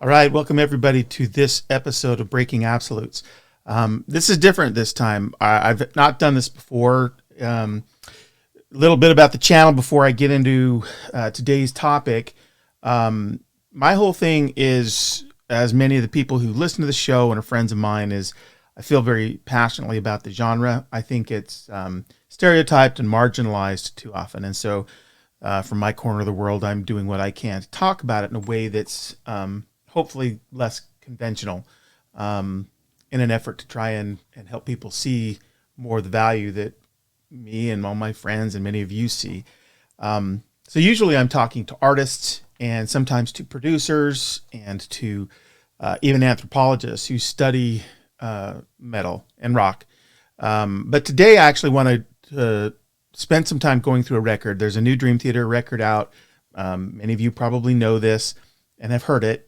All right, welcome everybody to this episode of Breaking Absolutes. This is different this time. I've not done this before. A little bit about the channel before I get into today's topic. My whole thing is, as many of the people who listen to the show and are friends of mine, is I feel very passionately about the genre. I think it's stereotyped and marginalized too often. And so from my corner of the world, I'm doing what I can to talk about it in a way that's hopefully less conventional, in an effort to try and help people see more of the value that me and all my friends and many of you see. So usually I'm talking to artists and sometimes to producers and to even anthropologists who study metal and rock. But today I actually wanted to spend some time going through a record. There's a new Dream Theater record out. Many of you probably know this and have heard it.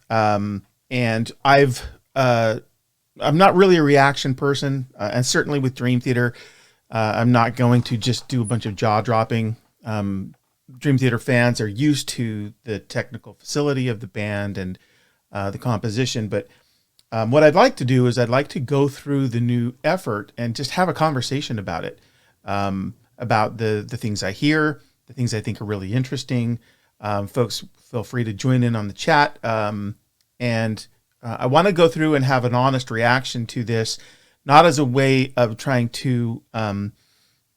And I'm not really a reaction person, and certainly with Dream Theater, I'm not going to just do a bunch of jaw dropping. Dream Theater fans are used to the technical facility of the band and the composition, but what I'd like to do is I'd like to go through the new effort and just have a conversation about it, about the things I hear, the things I think are really interesting. Folks, feel free to join in on the chat. And I want to go through and have an honest reaction to this, not as a way of trying to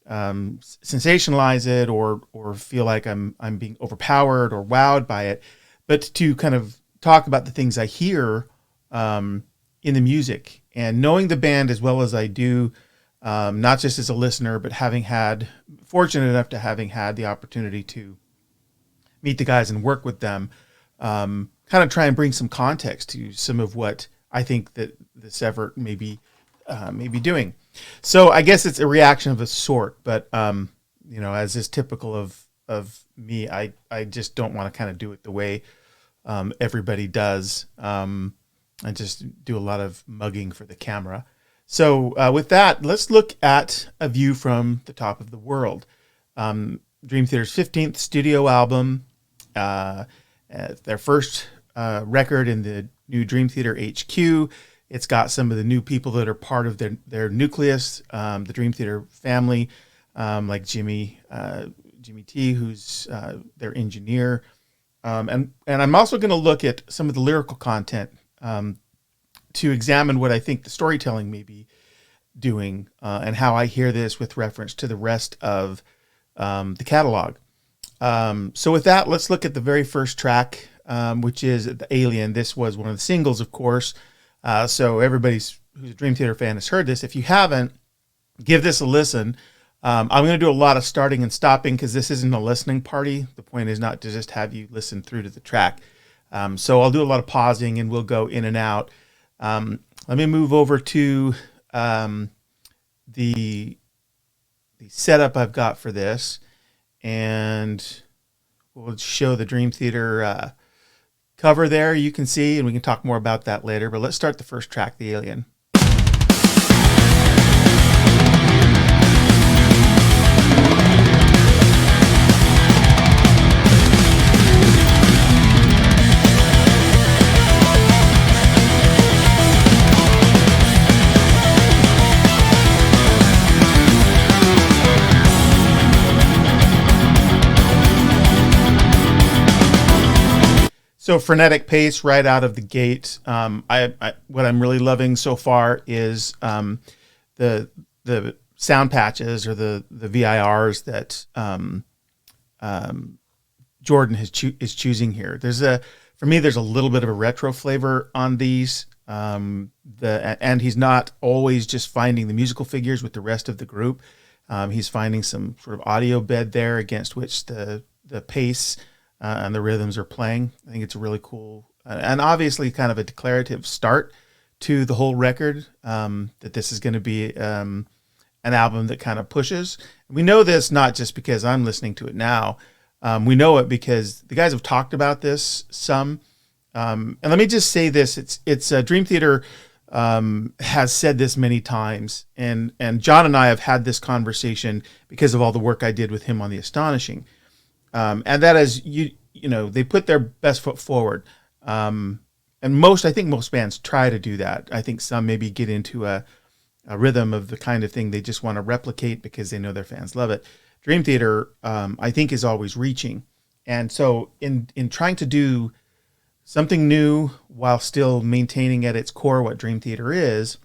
sensationalize it or feel like I'm being overpowered or wowed by it, but to kind of talk about the things I hear in the music. And knowing the band as well as I do, not just as a listener, but fortunate enough to having had the opportunity to meet the guys and work with them, kind of try and bring some context to some of what I think that this effort may be doing. So I guess it's a reaction of a sort, but as is typical of me, I just don't want to kind of do it the way everybody does. I just do a lot of mugging for the camera. So with that, let's look at a view from the top of the world. Dream Theater's 15th studio album, their first record in the new Dream Theater HQ. It's got some of the new people that are part of their nucleus, the Dream Theater family, like Jimmy T, who's their engineer. And I'm also going to look at some of the lyrical content to examine what I think the storytelling may be doing and how I hear this with reference to the rest of the catalog. So with that, let's look at the very first track, which is The Alien. This was one of the singles, of course. So everybody who's a Dream Theater fan has heard this. If you haven't, give this a listen. I'm going to do a lot of starting and stopping because this isn't a listening party. The point is not to just have you listen through to the track. So I'll do a lot of pausing and we'll go in and out. Let me move over to the setup I've got for this, and we'll show the Dream Theater cover there. You can see, and we can talk more about that later. But let's start the first track, The Alien. So frenetic pace right out of the gate. What I'm really loving so far is the sound patches or the VIRs that Jordan is choosing here. For me, there's a little bit of a retro flavor on these. And he's not always just finding the musical figures with the rest of the group. He's finding some sort of audio bed there against which the pace and the rhythms are playing. I think it's a really cool and obviously kind of a declarative start to the whole record, that this is going to be an album that kind of pushes. We know this not just because I'm listening to it now. We know it because the guys have talked about this some. And let me just say this: it's Dream Theater has said this many times, and John and I have had this conversation because of all the work I did with him on The Astonishing. And that is, you know, they put their best foot forward. I think most bands try to do that. I think some maybe get into a rhythm of the kind of thing they just want to replicate because they know their fans love it. Dream Theater, I think, is always reaching. And so in trying to do something new while still maintaining at its core what Dream Theater is,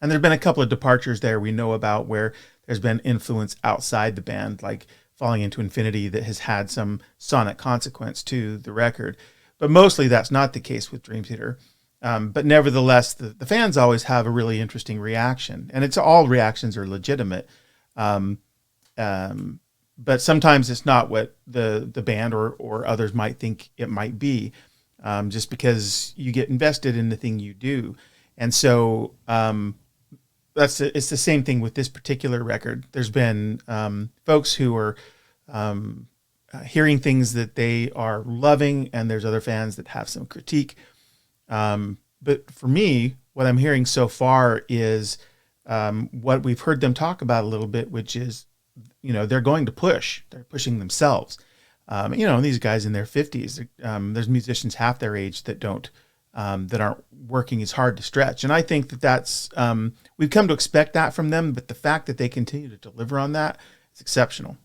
and there have been a couple of departures there we know about where there's been influence outside the band, like Falling into Infinity, that has had some sonic consequence to the record. But mostly that's not the case with Dream Theater. But nevertheless, the fans always have a really interesting reaction, and it's all reactions are legitimate. But sometimes it's not what the band or others might think it might be, just because you get invested in the thing you do. And so it's the same thing with this particular record. There's been folks who are hearing things that they are loving, and there's other fans that have some critique. But for me, what I'm hearing so far is what we've heard them talk about a little bit, which is, they're going to push. They're pushing themselves. These guys in their 50s, there's musicians half their age that aren't working as hard to stretch. And I think that's, we've come to expect that from them, but the fact that they continue to deliver on that is exceptional.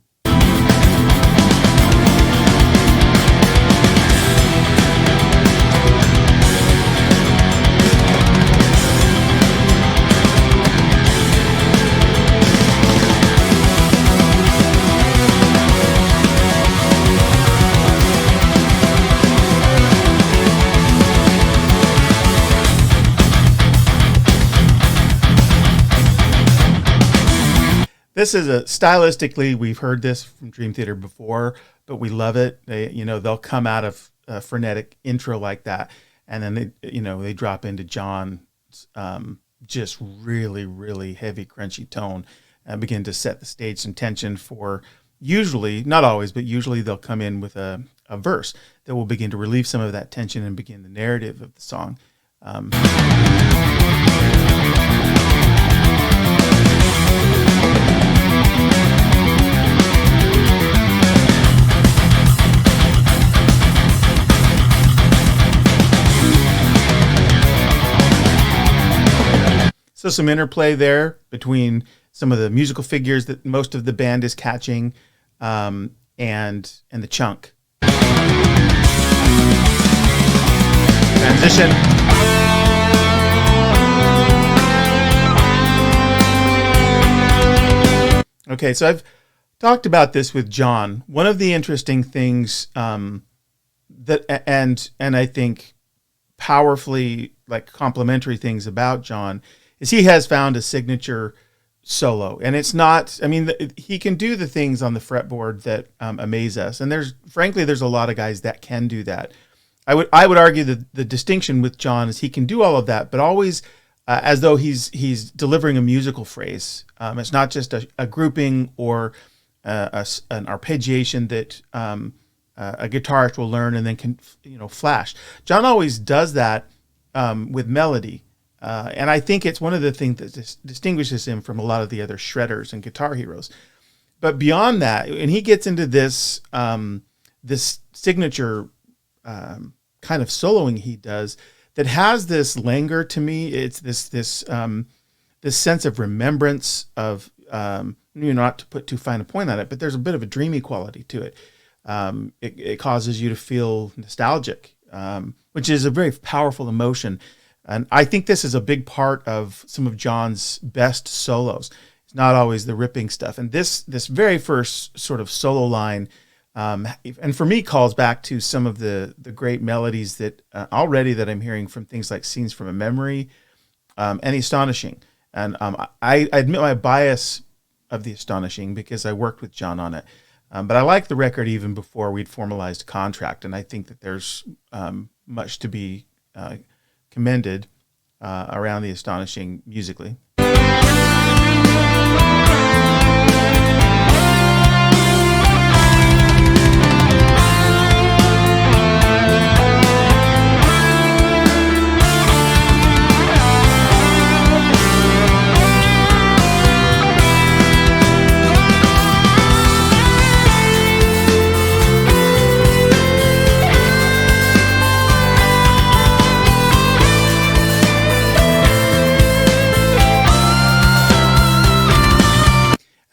This is stylistically, we've heard this from Dream Theater before, but we love it. They'll come out of a frenetic intro like that, and then they drop into John's just really, really heavy, crunchy tone and begin to set the stage some tension for, usually, not always, but usually they'll come in with a verse that will begin to relieve some of that tension and begin the narrative of the song. So some interplay there between some of the musical figures that most of the band is catching, and the chunk. Transition. Okay, so I've talked about this with John. One of the interesting things that I think powerfully complementary things about John is he has found a signature solo, and it's not. I mean, he can do the things on the fretboard that amaze us, and there's a lot of guys that can do that. I would argue that the distinction with John is he can do all of that, but always as though he's delivering a musical phrase. It's not just a grouping or an arpeggiation that a guitarist will learn and then can flash. John always does that with melody. And I think it's one of the things that distinguishes him from a lot of the other shredders and guitar heroes. But beyond that, and he gets into this this signature kind of soloing he does that has this languor to me. It's this sense of remembrance of, not to put too fine a point on it, but there's a bit of a dreamy quality to it. It causes you to feel nostalgic, which is a very powerful emotion. And I think this is a big part of some of John's best solos. It's not always the ripping stuff. And this very first sort of solo line, and for me, calls back to some of the great melodies that already that I'm hearing from things like Scenes from a Memory and Astonishing. And I admit my bias of the Astonishing because I worked with John on it. But I like the record even before we'd formalized a contract. And I think that there's much to be commended around the Astonishing musically.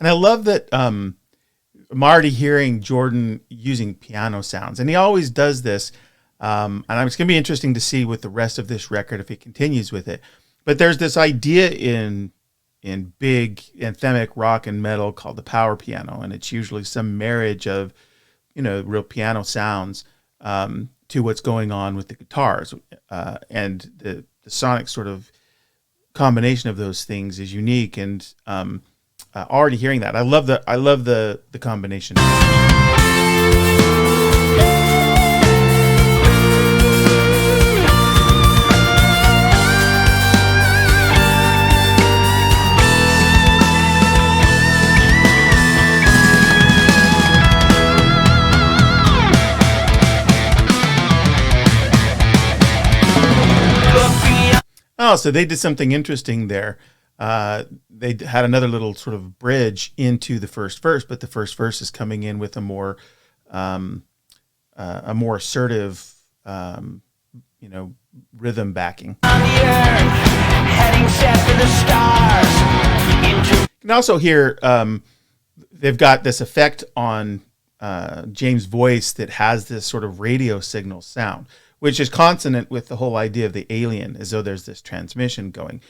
I love that I'm already hearing Jordan using piano sounds, and he always does this. And it's going to be interesting to see with the rest of this record if he continues with it. But there's this idea in big anthemic rock and metal called the power piano, and it's usually some marriage of, real piano sounds to what's going on with the guitars, and the sonic sort of combination of those things is unique. And already hearing that, I love the combination. Oh, so they did something interesting there. They had another little sort of bridge into the first verse, but the first verse is coming in with a more assertive, rhythm backing. You can also hear they've got this effect on James' voice that has this sort of radio signal sound, which is consonant with the whole idea of the alien, as though there's this transmission going.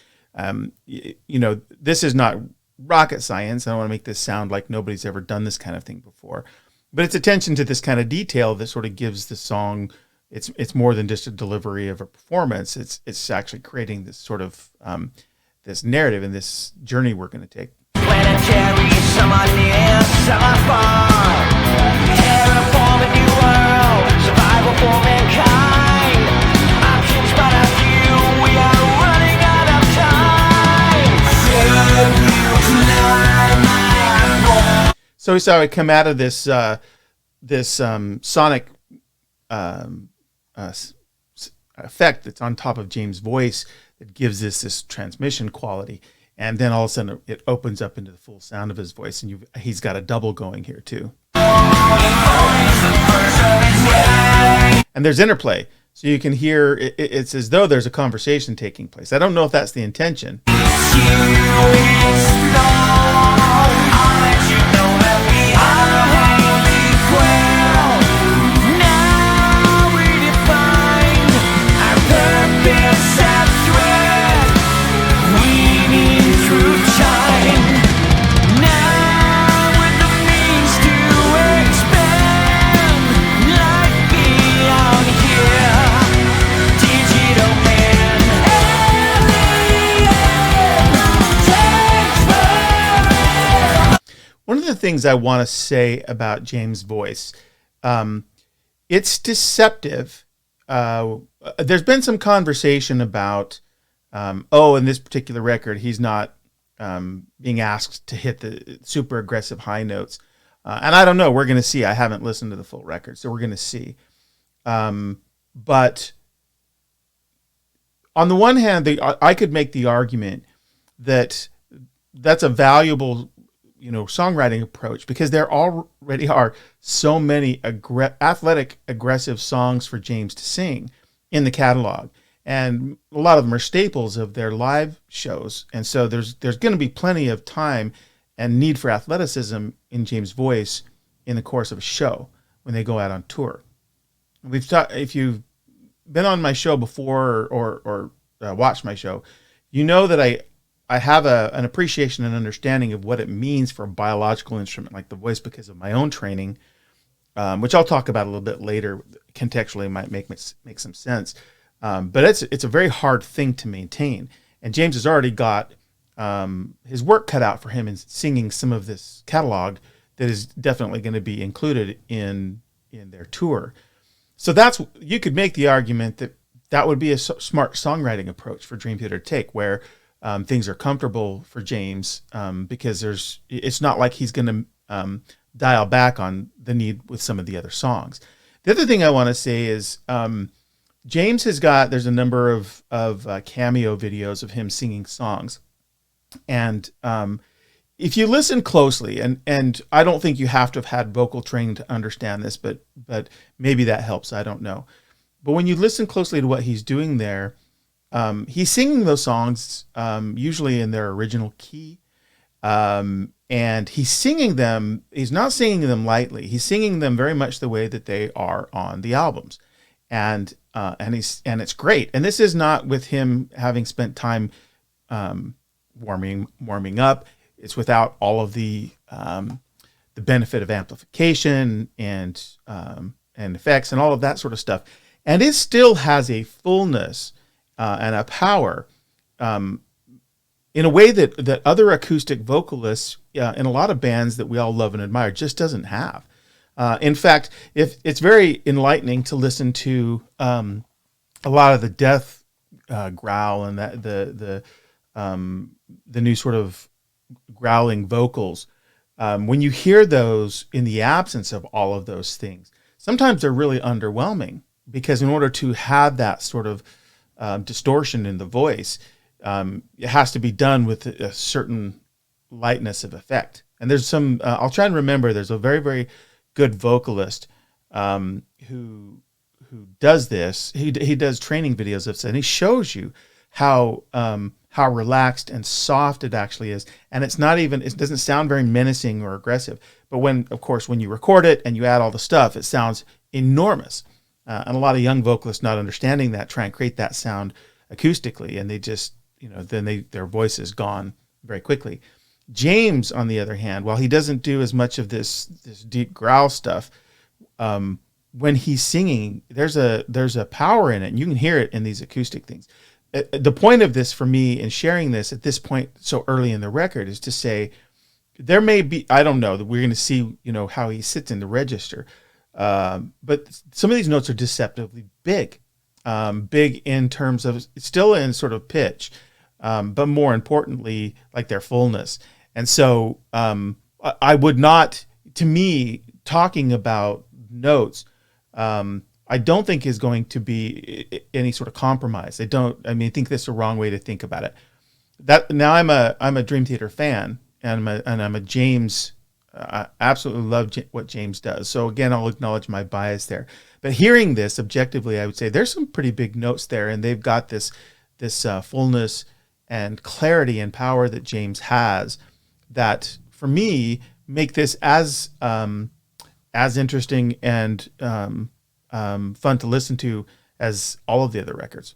This is not rocket science. I don't want to make this sound like nobody's ever done this kind of thing before, but it's attention to this kind of detail that sort of gives the song. It's more than just a delivery of a performance. It's actually creating this sort of this narrative and this journey we're going to take. Planetary, summer near, summer far. Terraform a new world, survival for mankind. Options but a few, we are running out of time. So we saw it come out of this sonic effect that's on top of James' voice that gives this transmission quality. And then all of a sudden it opens up into the full sound of his voice, and he's got a double going here too. And there's interplay, so you can hear it's as though there's a conversation taking place. I don't know if that's the intention. One of the things I want to say about James' voice, it's deceptive. There's been some conversation about, in this particular record, he's not being asked to hit the super aggressive high notes. And I don't know. We're going to see. I haven't listened to the full record, so we're going to see. But on the one hand, I could make the argument that that's a valuable songwriting approach, because there already are so many athletic, aggressive songs for James to sing in the catalog. And a lot of them are staples of their live shows. And so there's going to be plenty of time and need for athleticism in James' voice in the course of a show when they go out on tour. If you've been on my show before or watched my show, you know that I have an appreciation and understanding of what it means for a biological instrument like the voice, because of my own training, which I'll talk about a little bit later. Contextually, might make some sense, but it's a very hard thing to maintain. And James has already got his work cut out for him in singing some of this catalog that is definitely going to be included in their tour. So you could make the argument that would be a smart songwriting approach for Dream Theater to take, where things are comfortable for James, because it's not like he's going to dial back on the need with some of the other songs. The other thing I want to say is James there's a number of cameo videos of him singing songs. And if you listen closely, and I don't think you have to have had vocal training to understand this, but maybe that helps, I don't know. But when you listen closely to what he's doing there, he's singing those songs usually in their original key, And he's singing them. He's not singing them lightly. He's singing them very much the way that they are on the albums, and it's great. And this is not with him having spent time warming up. It's without all of the benefit of amplification and effects and all of that sort of stuff. And it still has a fullness and a power in a way that other acoustic vocalists in a lot of bands that we all love and admire just doesn't have. In fact, if it's very enlightening to listen to a lot of the death growl and that the new sort of growling vocals. When you hear those in the absence of all of those things, sometimes they're really underwhelming, because in order to have that sort of distortion in the voice, it has to be done with a certain lightness of effect. And there's some, I'll try and remember, there's a very, very good vocalist who does this. He does training videos of this, and he shows you how relaxed and soft it actually is. And it's not even, it doesn't sound very menacing or aggressive. But when you record it and you add all the stuff, it sounds enormous. And a lot of young vocalists, not understanding that, try and create that sound acoustically, and they just, then their voice is gone very quickly. James, on the other hand, while he doesn't do as much of this deep growl stuff, when he's singing, there's a power in it, and you can hear it in these acoustic things. The point of this for me in sharing this at this point so early in the record is to say there may be, I don't know, that we're going to see, how he sits in the register. But some of these notes are deceptively big, big in terms of still in sort of pitch, but more importantly, like their fullness. And so I would not, to me, talking about notes, I don't think is going to be any sort of compromise. I think that's the wrong way to think about it. That now I'm a Dream Theater fan, and I'm a James. I absolutely love what James does. So again, I'll acknowledge my bias there. But hearing this objectively, I would say there's some pretty big notes there, and they've got this fullness and clarity and power that James has, that for me make this as interesting and fun to listen to as all of the other records.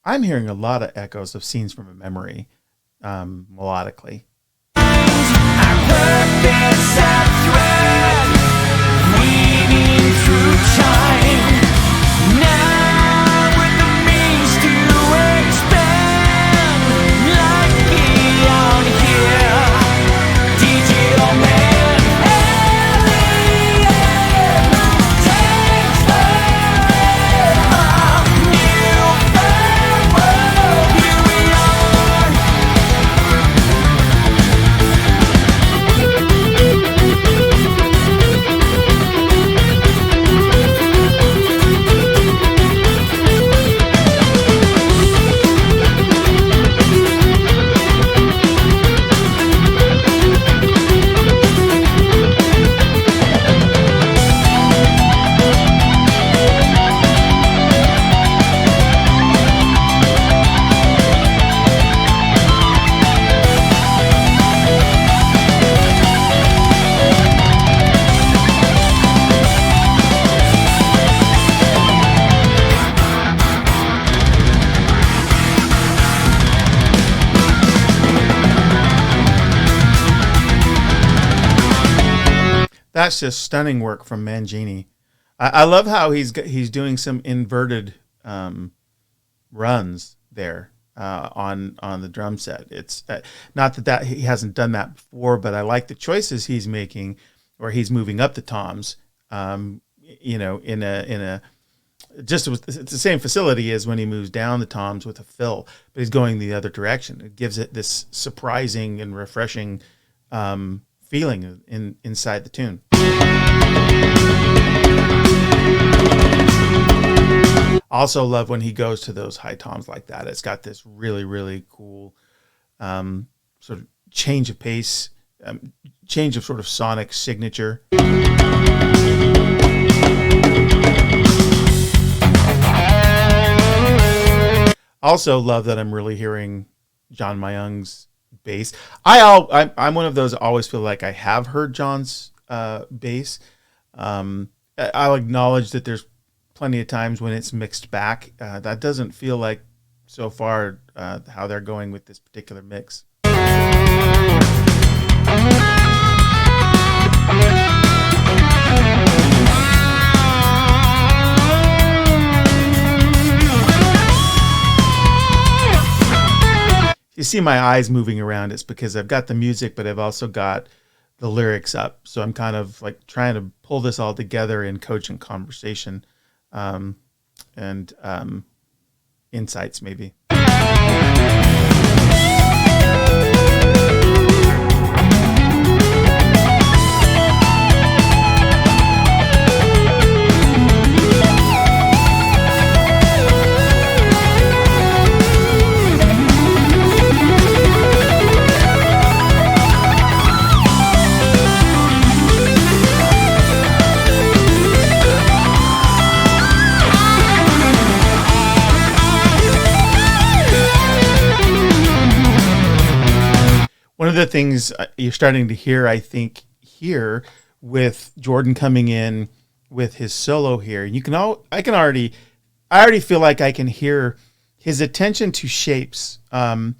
I'm hearing a lot of echoes of Scenes from a Memory, melodically. I heard this thread weaving through time. Now with the means to expand, like beyond here, digital man. Alien takes forever. New found world, here we are. That's just stunning work from Mangini. I love how he's doing some inverted runs there on the drum set. It's not that he hasn't done that before, but I like the choices he's making, where he's moving up the toms. In a just it's the same facility as when he moves down the toms with a fill, but he's going the other direction. It gives it this surprising and refreshing feeling inside the tune. Also love when he goes to those high toms like that. It's got this really, really cool sort of change of pace, change of sort of sonic signature. Also love that I'm really hearing John Myung's bass. I'm one of those that always feel like I have heard John's bass. I'll acknowledge that there's plenty of times when it's mixed back. That doesn't feel like so far how they're going with this particular mix. You see my eyes moving around, it's because I've got the music, but I've also got the lyrics up. So I'm kind of like trying to pull this all together in coaching conversation and insights maybe. One of the things you're starting to hear, I think, here with Jordan coming in with his solo here, I already feel like I can hear his attention to shapes. And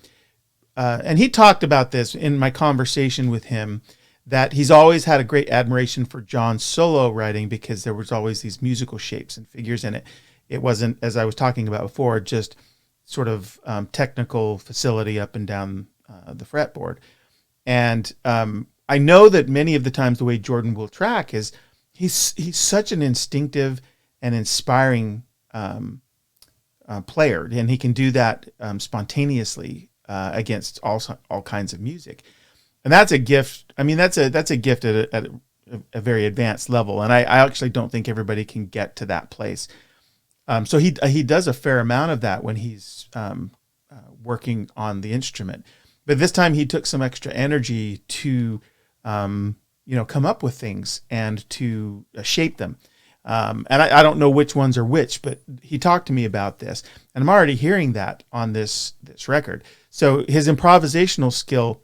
he talked about this in my conversation with him, that he's always had a great admiration for John's solo writing because there was always these musical shapes and figures in it. It wasn't, as I was talking about before, just sort of technical facility up and down the fretboard. And I know that many of the times the way Jordan will track is he's such an instinctive and inspiring player, and he can do that spontaneously against all kinds of music, and that's a gift. I mean, that's a gift at a very advanced level, and I actually don't think everybody can get to that place. So he does a fair amount of that when he's working on the instrument. But this time he took some extra energy to, come up with things and to shape them. And I don't know which ones are which, but he talked to me about this, and I'm already hearing that on this record. So his improvisational skill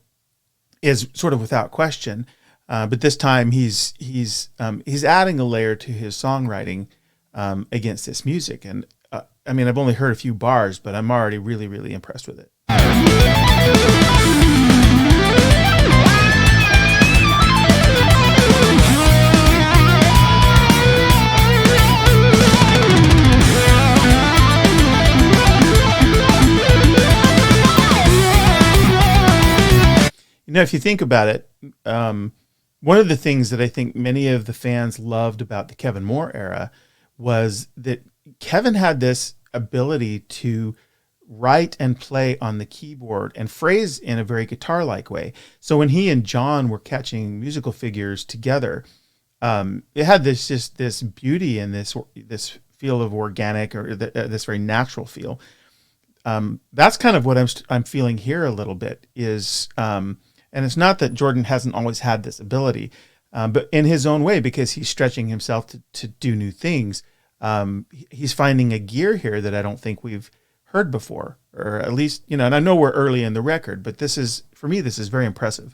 is sort of without question, but this time he's adding a layer to his songwriting against this music. And I've only heard a few bars, but I'm already really, really impressed with it. If you think about it, one of the things that I think many of the fans loved about the Kevin Moore era was that Kevin had this ability to write and play on the keyboard and phrase in a very guitar-like way. So when he and John were catching musical figures together, it had this beauty and this feel of organic, or this very natural feel. That's kind of what I'm feeling here a little bit is, and it's not that Jordan hasn't always had this ability, but in his own way, because he's stretching himself to do new things. He's finding a gear here that I don't think we've heard before, or at least, and I know we're early in the record, but this is very impressive.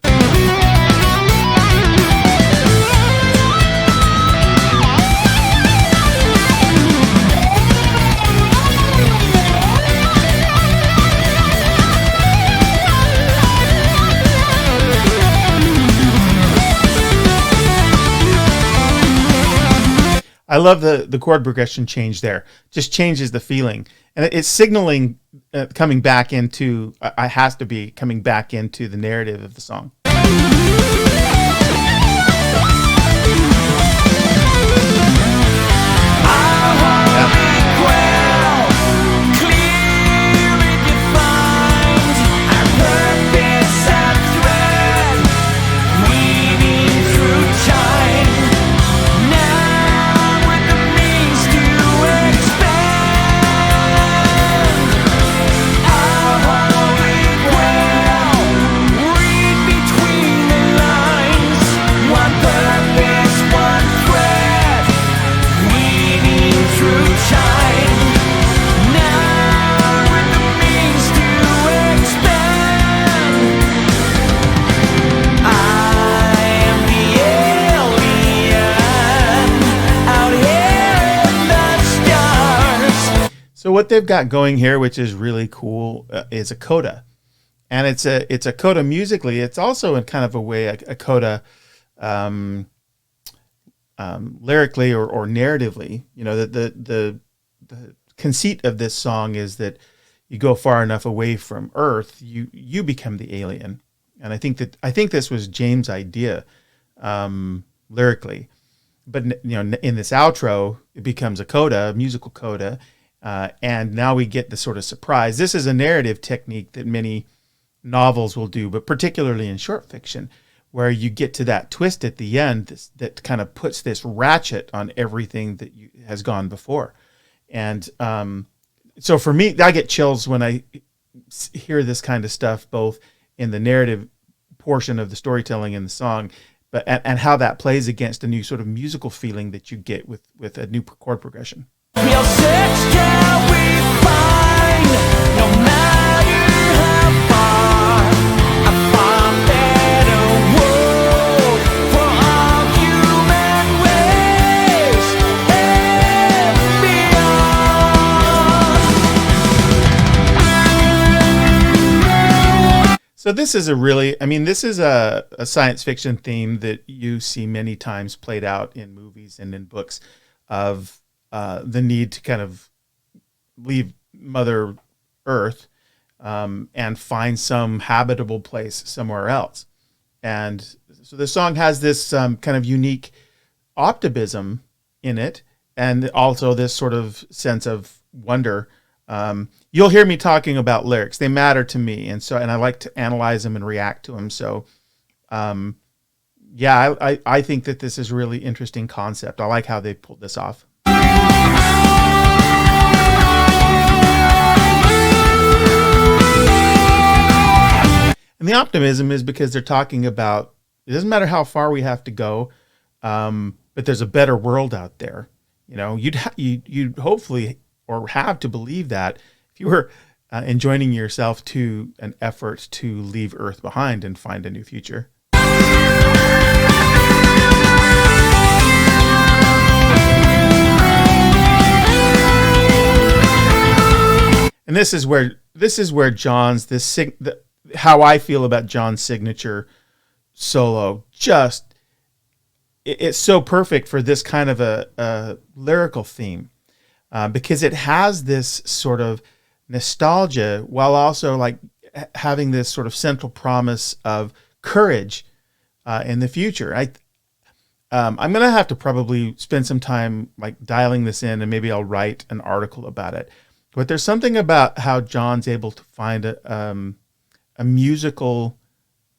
I love the chord progression change there. Just changes the feeling, and it's signaling coming back into. I has to be coming back into the narrative of the song. So what they've got going here, which is really cool, is a coda, and it's a coda musically. It's also in kind of a way a coda lyrically or narratively. You know, the conceit of this song is that you go far enough away from Earth, you become the alien, and I think this was James' idea lyrically, but you know, in this outro, it becomes a coda, a musical coda. And now we get the sort of surprise. This is a narrative technique that many novels will do, but particularly in short fiction, where you get to that twist at the end that kind of puts this ratchet on everything that has gone before. And so for me, I get chills when I hear this kind of stuff, both in the narrative portion of the storytelling in the song, but and how that plays against a new sort of musical feeling that you get with a new chord progression. We'll search till we find, no matter how far, a far better world for all human race and beyond. So this is a science fiction theme that you see many times played out in movies and in books of the need to kind of leave Mother Earth and find some habitable place somewhere else. And so the song has this kind of unique optimism in it, and also this sort of sense of wonder. You'll hear me talking about lyrics. They matter to me, and I like to analyze them and react to them. So I think that this is a really interesting concept. I like how they pulled this off. And the optimism is because they're talking about, it doesn't matter how far we have to go, but there's a better world out there. You know, you'd hopefully or have to believe that if you were enjoining yourself to an effort to leave Earth behind and find a new future. And this is where John's how I feel about John's signature solo. Just it's so perfect for this kind of a lyrical theme because it has this sort of nostalgia while also like having this sort of central promise of courage in the future. I'm going to have to probably spend some time like dialing this in, and maybe I'll write an article about it. But there's something about how John's able to find a musical,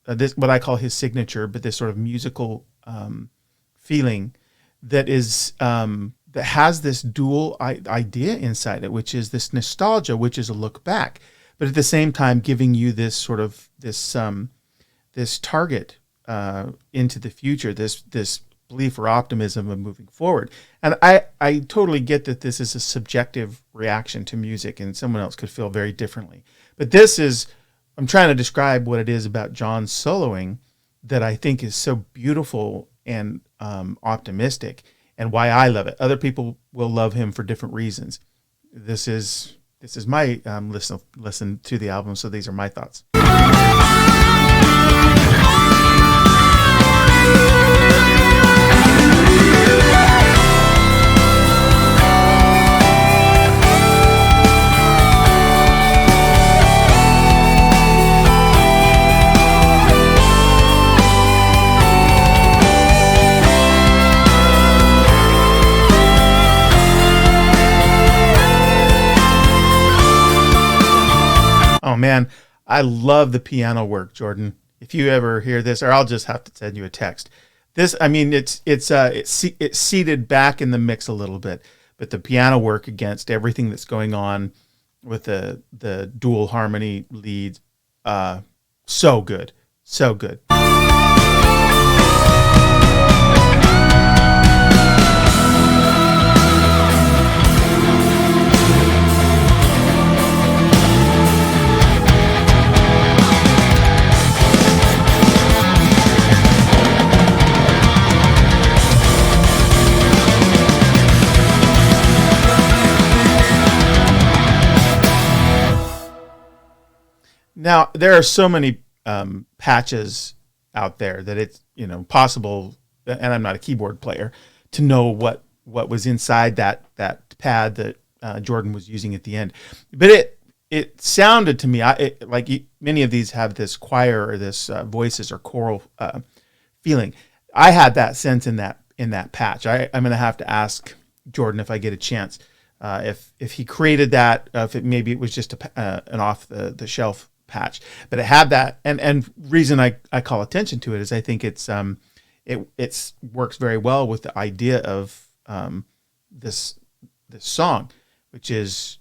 this what I call his signature, but this sort of musical feeling that is that has this dual idea inside it, which is this nostalgia, which is a look back, but at the same time giving you this sort of this target into the future, this belief or optimism of moving forward. And I totally get that this is a subjective reaction to music and someone else could feel very differently. But I'm trying to describe what it is about John's soloing that I think is so beautiful and optimistic, and why I love it. Other people will love him for different reasons. This is my listen to the album, so these are my thoughts. man, I love the piano work, Jordan. If you ever hear this, or I'll just have to send you a text. This, I mean, it's seated back in the mix a little bit, but the piano work against everything that's going on with the dual harmony leads, so good, so good. Now, there are so many patches out there that it's, possible, and I'm not a keyboard player, to know what was inside that pad that Jordan was using at the end. But it sounded to me many of these have this choir or this voices or choral feeling. I had that sense in that patch. I'm going to have to ask Jordan if I get a chance if he created that, maybe it was just an off the shelf patch, but it had that, and reason I call attention to it is I think it works very well with the idea of this song, which is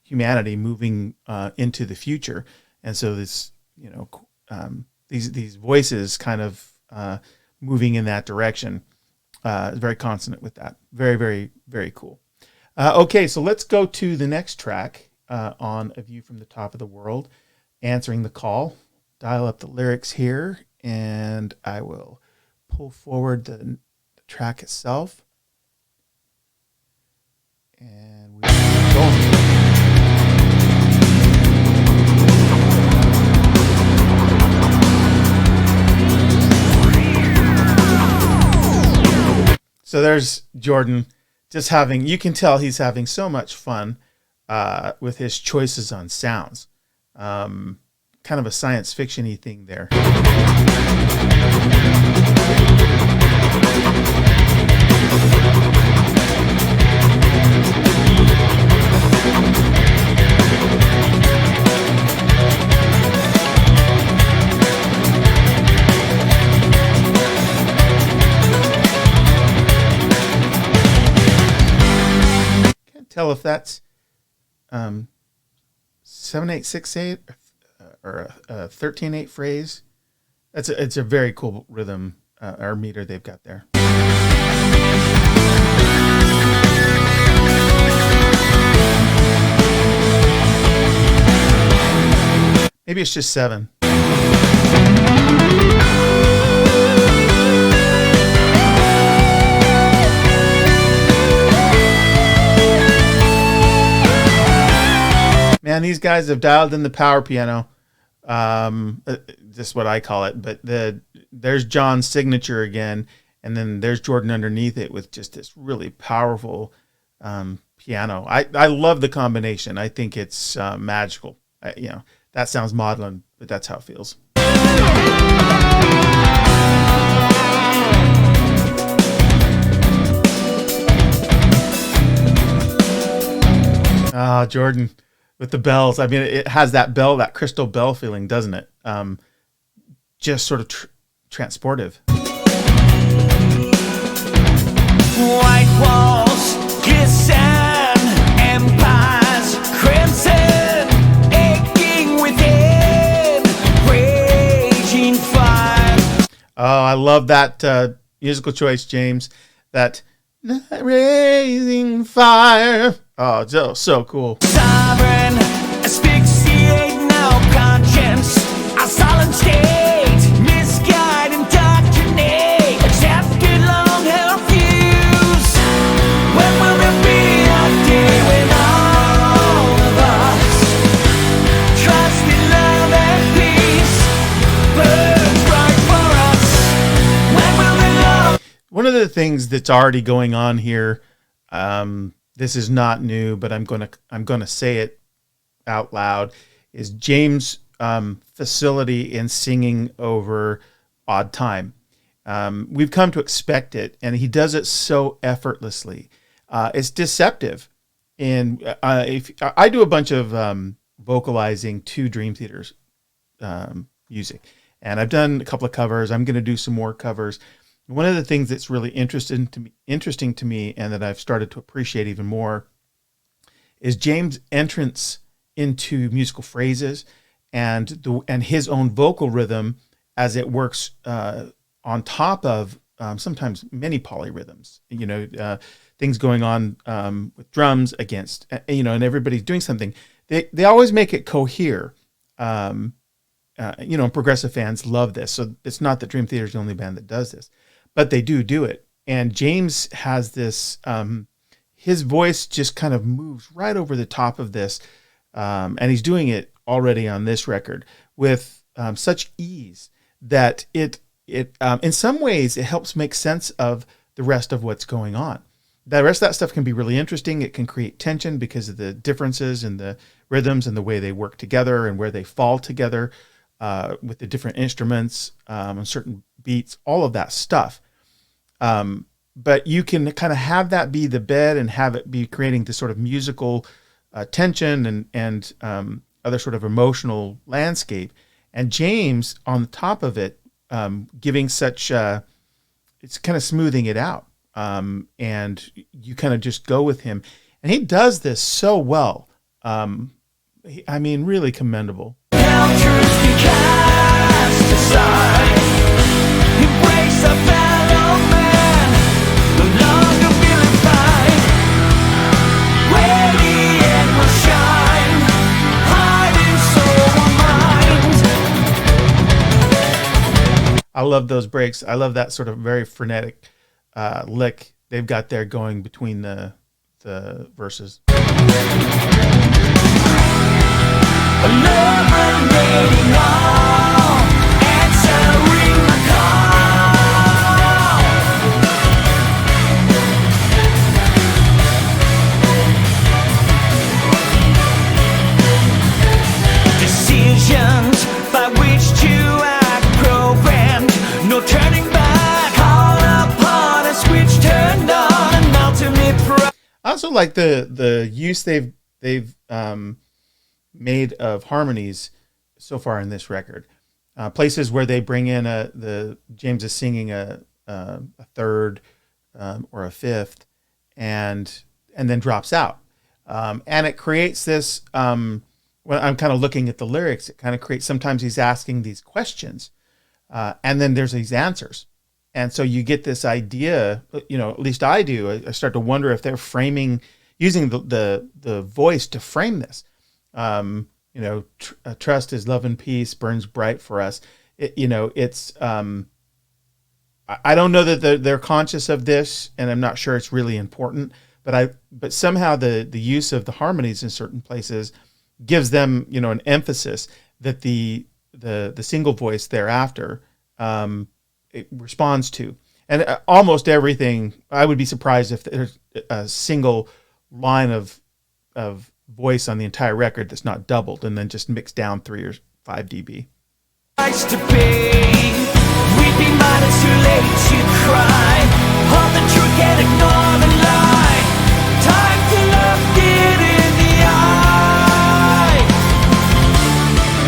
humanity moving into the future, and so this these voices kind of moving in that direction is very consonant with that. Very, very, very cool. Okay, so let's go to the next track on A View from the Top of the World. Answering the Call. Dial up the lyrics here, and I will pull forward the track itself. And we are going. So there's Jordan just you can tell he's having so much fun with his choices on sounds. Kind of a science fiction-y thing there. Can't tell if that's 7/8/6/8 or a 13/8 phrase. It's a very cool rhythm or meter they've got there. Maybe it's just 7. Man, these guys have dialed in the power piano. Just what I call it. But there's John's signature again, and then there's Jordan underneath it with just this really powerful piano. I love the combination. I think it's magical. That sounds maudlin, but that's how it feels. Jordan with the bells. I mean, it has that crystal bell feeling, doesn't it? Just sort of transportive. White walls, glisten, empires, crimson, aching within, raging fire. Oh, I love that musical choice, James. That raising fire. Oh, so cool. Sovereign, asphyxiate no conscience, a silent state, misguide, indoctrinate, accepted long-held views. When will there be a day when all of us trust in love and peace burns bright for us? When will the love... One of the things that's already going on here, this is not new, but I'm gonna say it out loud, is James' facility in singing over odd time. We've come to expect it, and he does it so effortlessly. It's deceptive. And if I do a bunch of vocalizing to Dream Theater's music. And I've done a couple of covers. I'm going to do some more covers. One of the things that's really interesting to me, and that I've started to appreciate even more, is James' entrance into musical phrases and his own vocal rhythm as it works on top of sometimes many polyrhythms. Things going on with drums against, and everybody's doing something. They always make it cohere. Progressive fans love this. So it's not that Dream Theater is the only band that does this, but they do it. And James has this, his voice just kind of moves right over the top of this. And he's doing it already on this record with such ease that it in some ways, it helps make sense of the rest of what's going on. The rest of that stuff can be really interesting. It can create tension because of the differences in the rhythms and the way they work together and where they fall together with the different instruments and certain beats, all of that stuff. But you can kind of have that be the bed and have it be creating this sort of musical tension and other sort of emotional landscape. And James on the top of it, giving such, it's kind of smoothing it out. And you kind of just go with him. And he does this so well. Really commendable. I love those breaks. I love that sort of very frenetic lick they've got there going between the verses. Illuminating all, answering the call. Decisions by which to act programmed, no turning back, all upon a switch turned on, an ultimate I also like the use they've made of harmonies so far in this record. Places where they bring in James is singing a third or a fifth, and then drops out, and it creates this. When I'm kind of looking at the lyrics, it kind of creates. Sometimes he's asking these questions, and then there's these answers, and so you get this idea. At least I do. I start to wonder if they're using the voice to frame this. Trust is love and peace burns bright for us. It's I don't know that they're conscious of this, and I'm not sure it's really important, but somehow the use of the harmonies in certain places gives them, an emphasis that the single voice thereafter, it responds to. And almost everything, I would be surprised if there's a single line of voice on the entire record that's not doubled and then just mixed down 3 or 5 dB. Nice to be, weeping but it's too late to cry. Hold the truth and ignore the lie. Time to look it in the eye.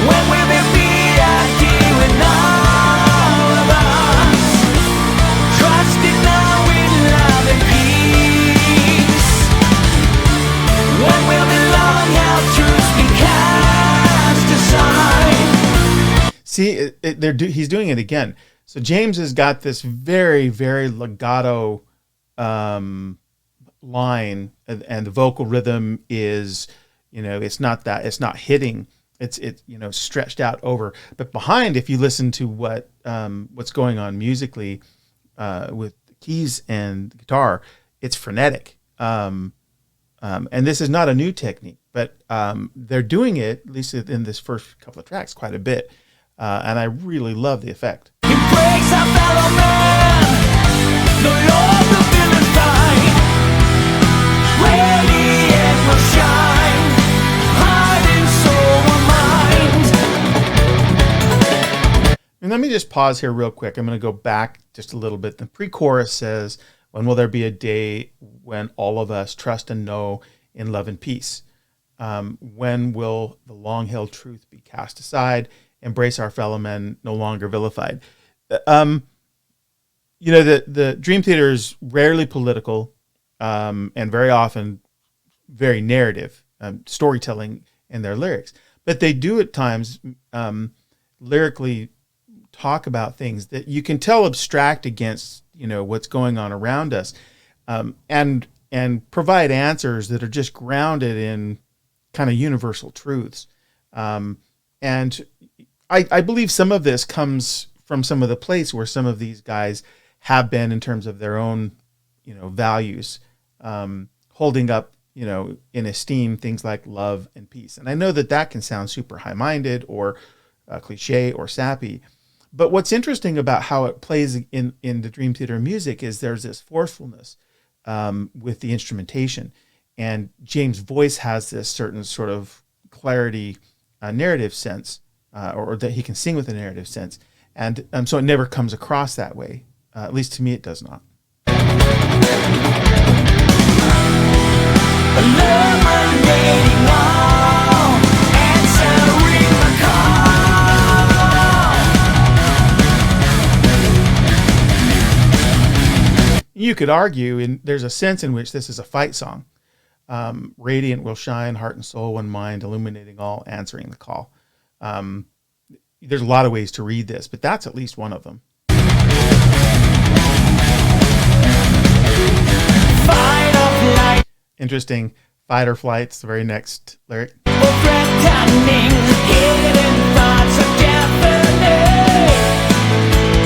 When will there be a you and all of us? Trusting now in love and peace. When will the long held truths be cast aside? See, he's doing it again. So James has got this very, very legato line, and the vocal rhythm is, it's not hitting. It's stretched out over. But behind, if you listen to what's going on musically with the keys and the guitar, it's frenetic. And this is not a new technique, but they're doing it, at least in this first couple of tracks, quite a bit. And I really love the effect. He breaks our fellow man, no longer feeling fine. Radiant will shine, hiding soul or mind. And let me just pause here real quick. I'm going to go back just a little bit. The pre-chorus says, "When will there be a day when all of us trust and know in love and peace?" When will the long-held truth be cast aside? Embrace our fellow men, no longer vilified. The Dream Theater is rarely political, and very often very narrative, storytelling in their lyrics. But they do at times lyrically talk about things that you can tell abstract against, what's going on around us, and provide answers that are just grounded in kind of universal truths. And I believe some of this comes from some of the place where some of these guys have been in terms of their own, values, holding up, in esteem things like love and peace. And I know that can sound super high-minded or cliche or sappy, but what's interesting about how it plays in the Dream Theater music is there's this forcefulness with the instrumentation, and James' voice has this certain sort of clarity, narrative sense, or that he can sing with a narrative sense, and so it never comes across that way. At least to me, it does not. Illuminating all, answering the call. You could argue, and there's a sense in which this is a fight song. Radiant will shine, heart and soul, one mind, illuminating all, answering the call. There's a lot of ways to read this, but that's at least one of them. Fight of light. Interesting. Fight or flight's the very next lyric. Threatening, hidden thoughts are deafening.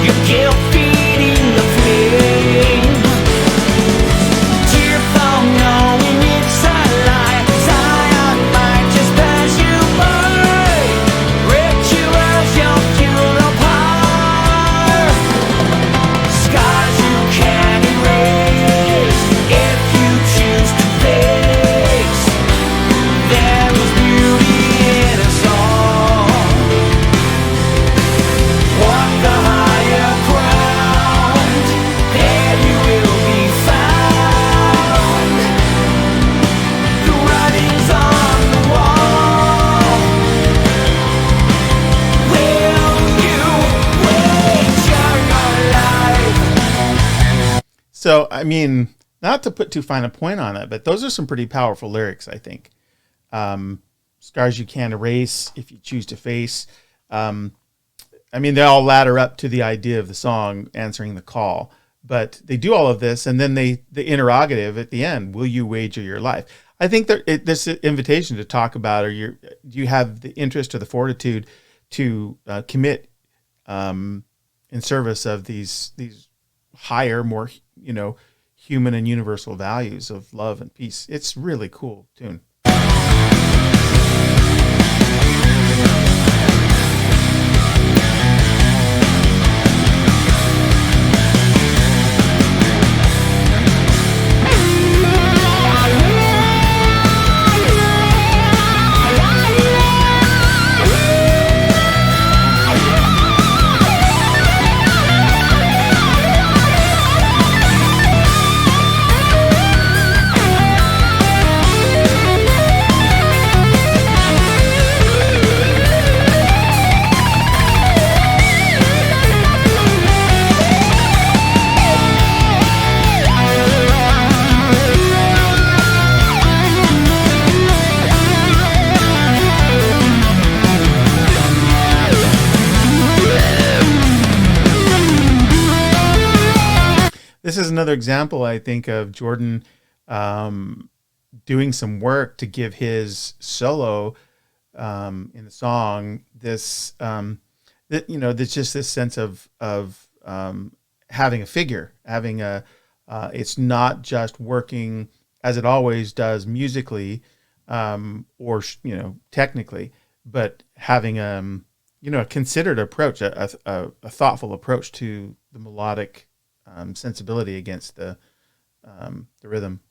You guilt feeding the flame. Tearful knowing it's a lie. Zion might just pass you by. Rituals your funeral pyre. Scars you can't erase if you choose to face. There is beauty in us all. Walk the higher ground, there you will be found. The writing's on the wall. Will you wager your life? So, I mean, not to put too fine a point on it, but those are some pretty powerful lyrics, I think. Scars you can't erase if you choose to face. I mean, they all ladder up to the idea of the song, answering the call. But they do all of this, and then the interrogative at the end, will you wager your life? I think this invitation to talk about, do you have the interest or the fortitude to commit in service of these higher, more, human and universal values of love and peace. It's really cool tune. This is another example, I think, of Jordan doing some work to give his solo in the song this, there's just this sense of having a figure, having it's not just working as it always does musically or technically, but having a considered approach, a thoughtful approach to the melodic sensibility against the rhythm.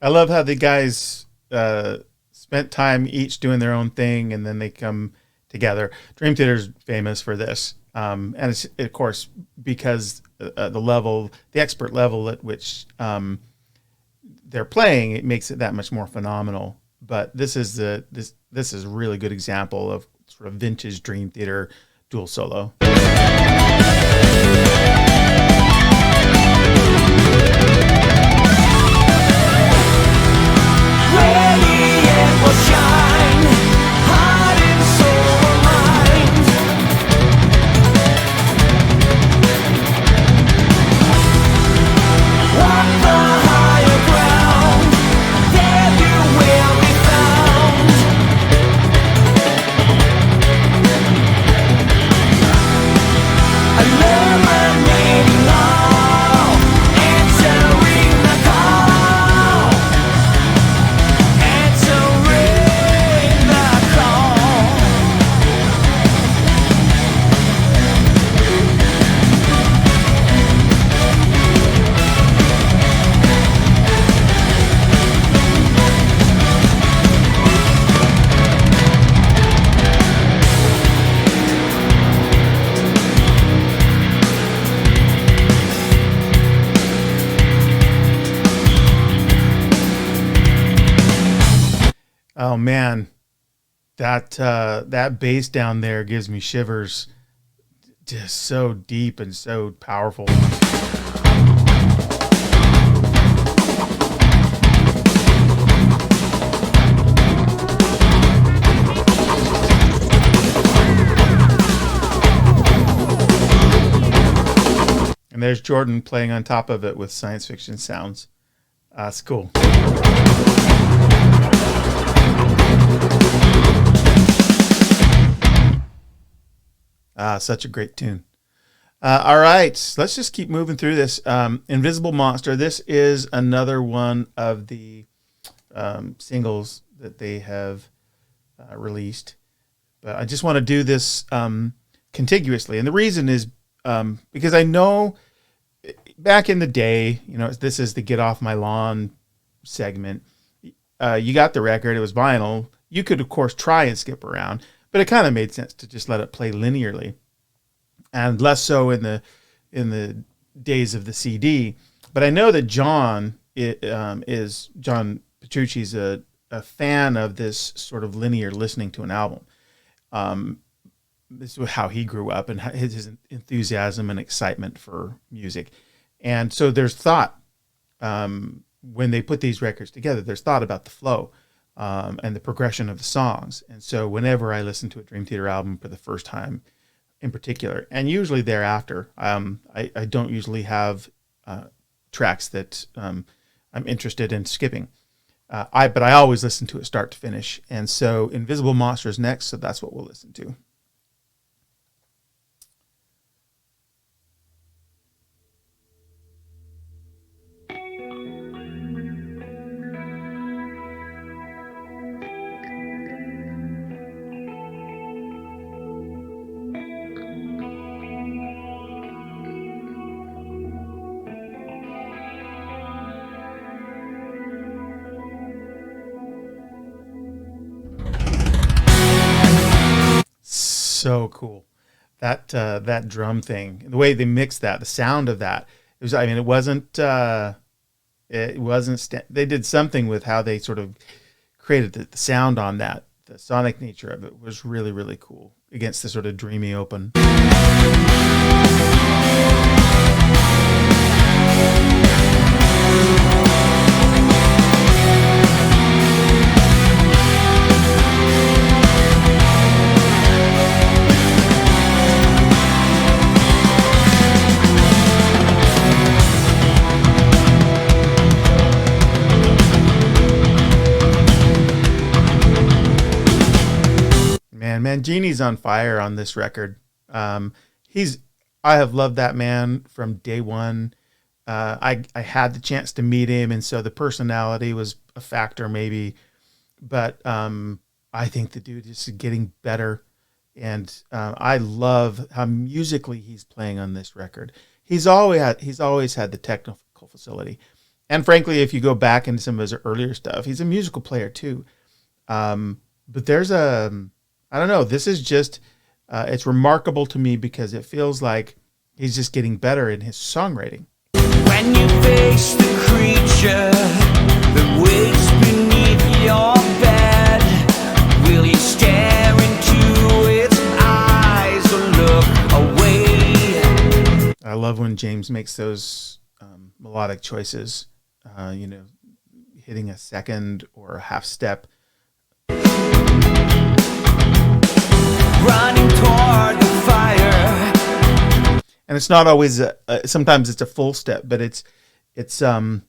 I love how the guys spent time each doing their own thing, and then they come together. Dream Theater's famous for this, and it's of course because the expert level at which they're playing, it makes it that much more phenomenal. But this is this is a really good example of sort of vintage Dream Theater dual solo. Radiant will shine, heart and soul aligned. Walk the higher ground, there you will be found. Illuminating all, answering the call. Answering the call. Oh man, that bass down there gives me shivers. Just so deep and so powerful. And there's Jordan playing on top of it with science fiction sounds. It's cool. Such a great tune. All right, let's just keep moving through this. Invisible Monster. This is another one of the singles that they have released. But I just want to do this contiguously. And the reason is because I know back in the day, this is the Get Off My Lawn segment. You got the record. It was vinyl. You could, of course, try and skip around. But it kind of made sense to just let it play linearly, and less so in the days of the CD. But I know that John Petrucci's a fan of this sort of linear listening to an album. This is how he grew up and his enthusiasm and excitement for music. And so there's thought when they put these records together. There's thought about the flow. And the progression of the songs. And so whenever I listen to a Dream Theater album for the first time in particular, and usually thereafter, I don't usually have tracks that I'm interested in skipping. But I always listen to it start to finish. And so Invisible Monster is next, so that's what we'll listen to. So cool. That drum thing, the way they mixed that, the sound of that, it wasn't they did something with how they sort of created the sound on that. The sonic nature of it was really, really cool against the sort of dreamy open. Mangini's on fire on this record. I have loved that man from day one. I had the chance to meet him, and so the personality was a factor maybe, but I think the dude is getting better, and I love how musically he's playing on this record. He's always had the technical facility, And frankly, if you go back into some of his earlier stuff, he's a musical player too. But there's I don't know, this is just, it's remarkable to me because it feels like he's just getting better in his songwriting. When you face the creature that waits beneath your bed, will you stare into its eyes or look away? I love when James makes those melodic choices, hitting a second or a half step. Running toward the fire. And it's not always sometimes it's a full step, but it's a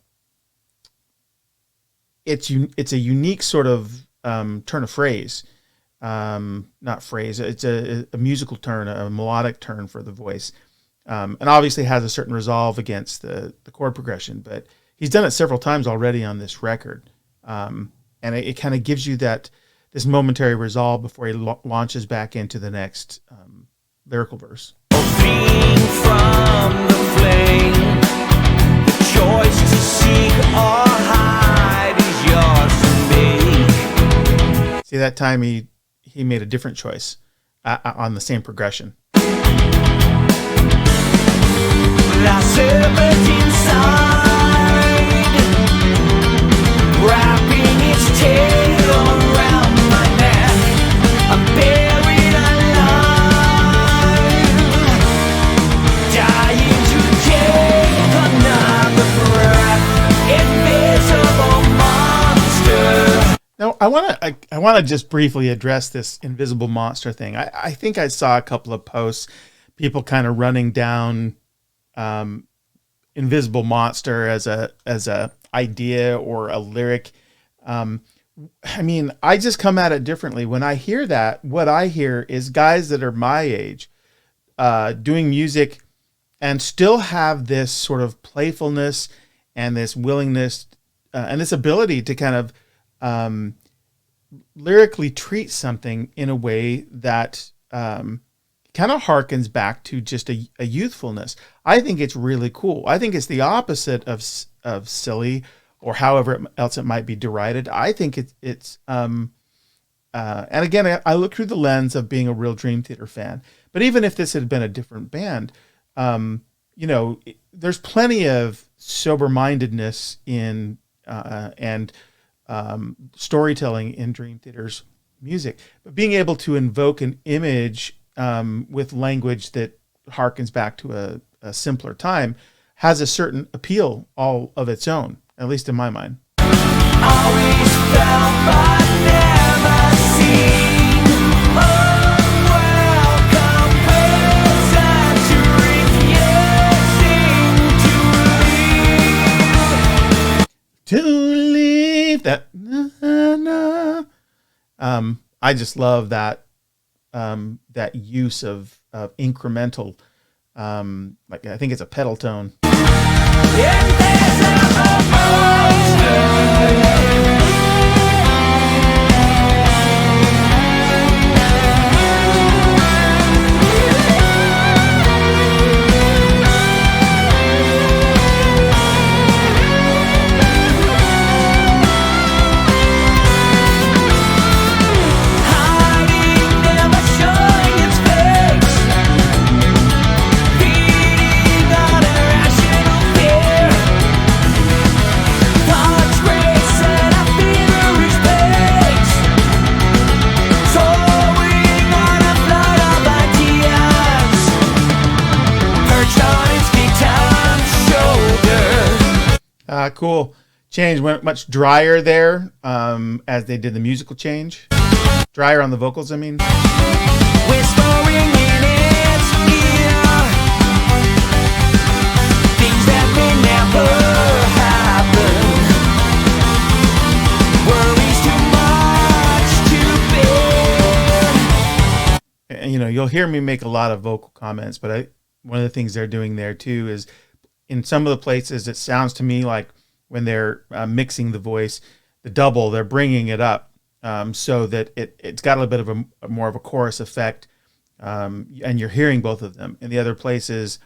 unique sort of turn of phrase, not phrase. It's a musical turn, a melodic turn for the voice, and obviously has a certain resolve against the chord progression. But he's done it several times already on this record, and it kind of gives you this momentary resolve before he launches back into the next lyrical verse. From the flame, the choice to seek or hide is yours to make. See, that time he made a different choice on the same progression. La serpent inside, wrapping its tail around my neck, I'm buried alive, dying to take another breath, invisible monster. Now, I want to just briefly address this invisible monster thing. I think I saw a couple of posts, people kind of running down invisible monster as a idea or a lyric. I mean, I just come at it differently. When I hear that, what I hear is guys that are my age doing music and still have this sort of playfulness and this willingness and this ability to kind of lyrically treat something in a way that kind of harkens back to just a youthfulness. I think it's really cool. I think it's the opposite of silly or however else it might be derided. I think it's and again, I look through the lens of being a real Dream Theater fan. But even if this had been a different band, there's plenty of sober-mindedness in and storytelling in Dream Theater's music. But being able to invoke an image with language that harkens back to a simpler time has a certain appeal all of its own, at least in my mind. Always felt but never seen. Unwelcome person to refusing to leave. That I just love that that use of incremental, like I think it's a pedal tone. Cool. Change went much drier there as they did the musical change. Drier on the vocals, I mean. Whispering in its ear, things that may never happen. Worries too much to bear. And, you'll hear me make a lot of vocal comments, but one of the things they're doing there too is in some of the places it sounds to me like when they're mixing the voice, the double, they're bringing it up so that it's got a little bit of a more of a chorus effect, and you're hearing both of them. In the other places,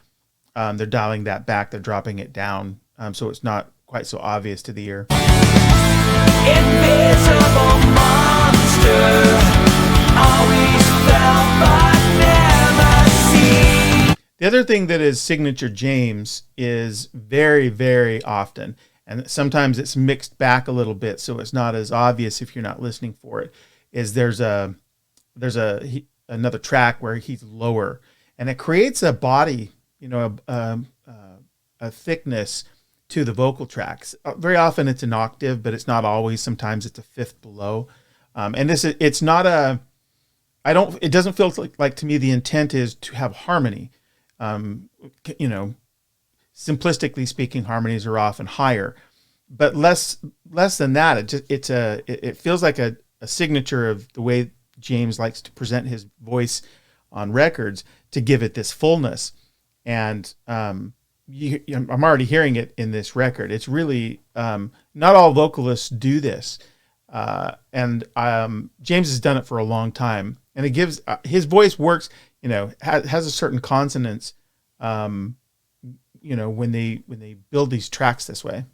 they're dialing that back, they're dropping it down, so it's not quite so obvious to the ear. Invisible monster, always felt but never seen. The other thing that is signature James is very, very often, and sometimes it's mixed back a little bit, so it's not as obvious if you're not listening for it, is there's another track where he's lower, and it creates a body, a thickness to the vocal tracks. Very often it's an octave, but it's not always. Sometimes it's a fifth below. And it's not it doesn't feel like to me the intent is to have harmony. Simplistically speaking, harmonies are often higher, but less than that. It feels like a signature of the way James likes to present his voice on records, to give it this fullness. And I'm already hearing it in this record. It's really not all vocalists do this, and James has done it for a long time, and it gives his voice works. Has a certain consonance. When they build these tracks this way.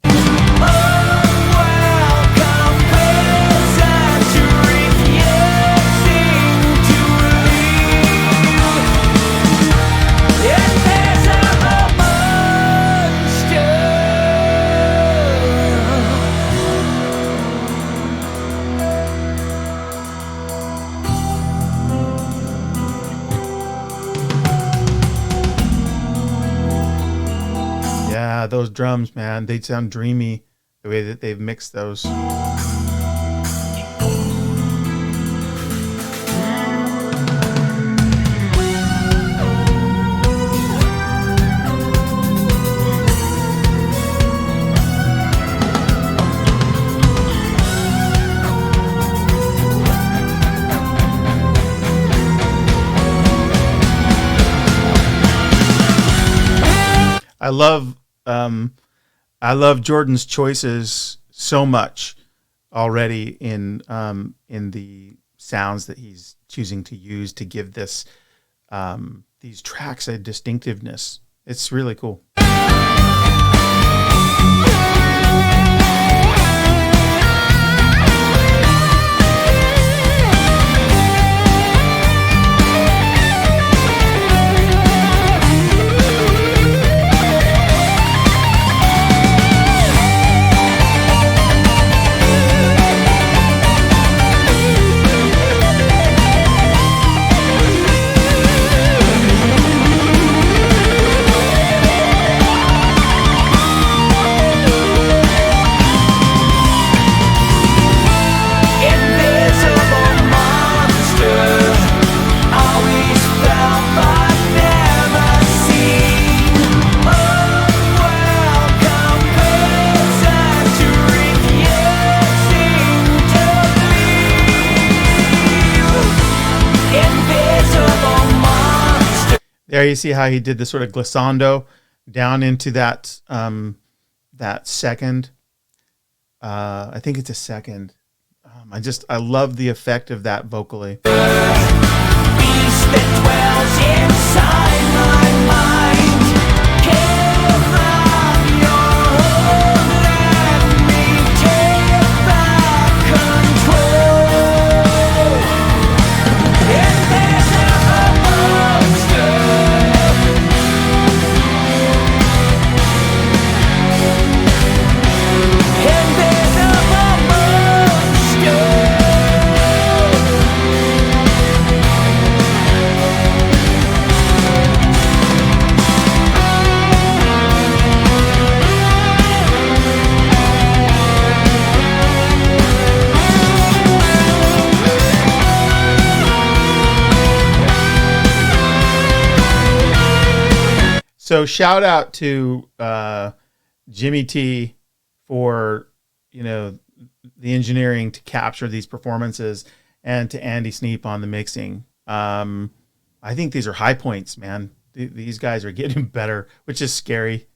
Yeah, those drums, man, they sound dreamy the way that they've mixed those. I love Jordan's choices so much already in the sounds that he's choosing to use to give this these tracks a distinctiveness. It's really cool. There you see how he did the sort of glissando down into that that second. I think it's a second. I love the effect of that vocally. Beast that dwells inside my mind. Give up your hold, let me take back control. Invisible monster. Invisible monster. So shout out to Jimmy T for the engineering to capture these performances, and to Andy Sneap on the mixing. I think these are high points, man. These guys are getting better, which is scary.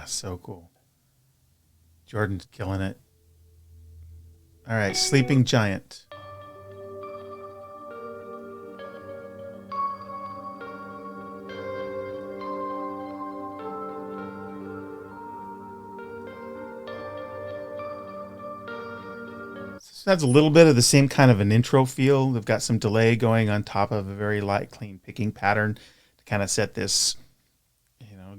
Yeah, so cool. Jordan's killing it. All right, Sleeping Giant. So that's a little bit of the same kind of an intro feel. They've got some delay going on top of a very light, clean picking pattern to kind of set this,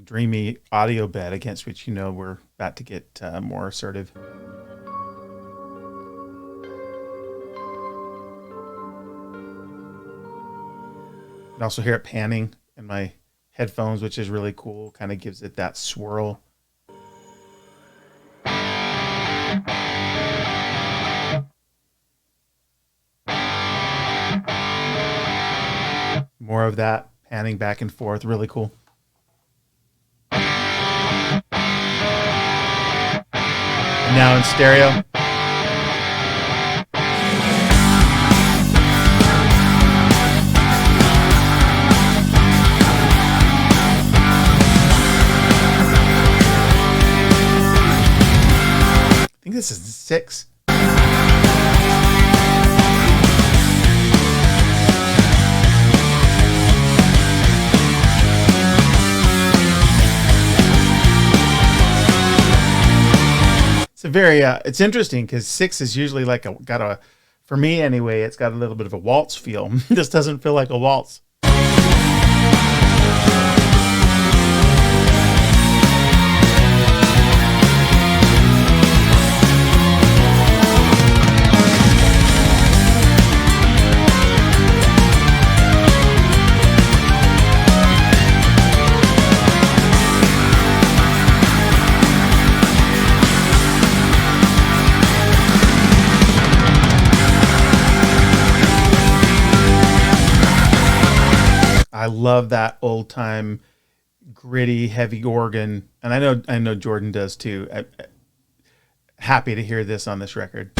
dreamy audio bed against which we're about to get more assertive. You can also hear it panning in my headphones, which is really cool. Kind of gives it that swirl. More of that panning back and forth. Really cool. And now in stereo. I think this is 6. It's interesting because 6 is usually like for me anyway, it's got a little bit of a waltz feel. This doesn't feel like a waltz. I love that old time, gritty, heavy organ, and I know Jordan does too. Happy to hear this on this record.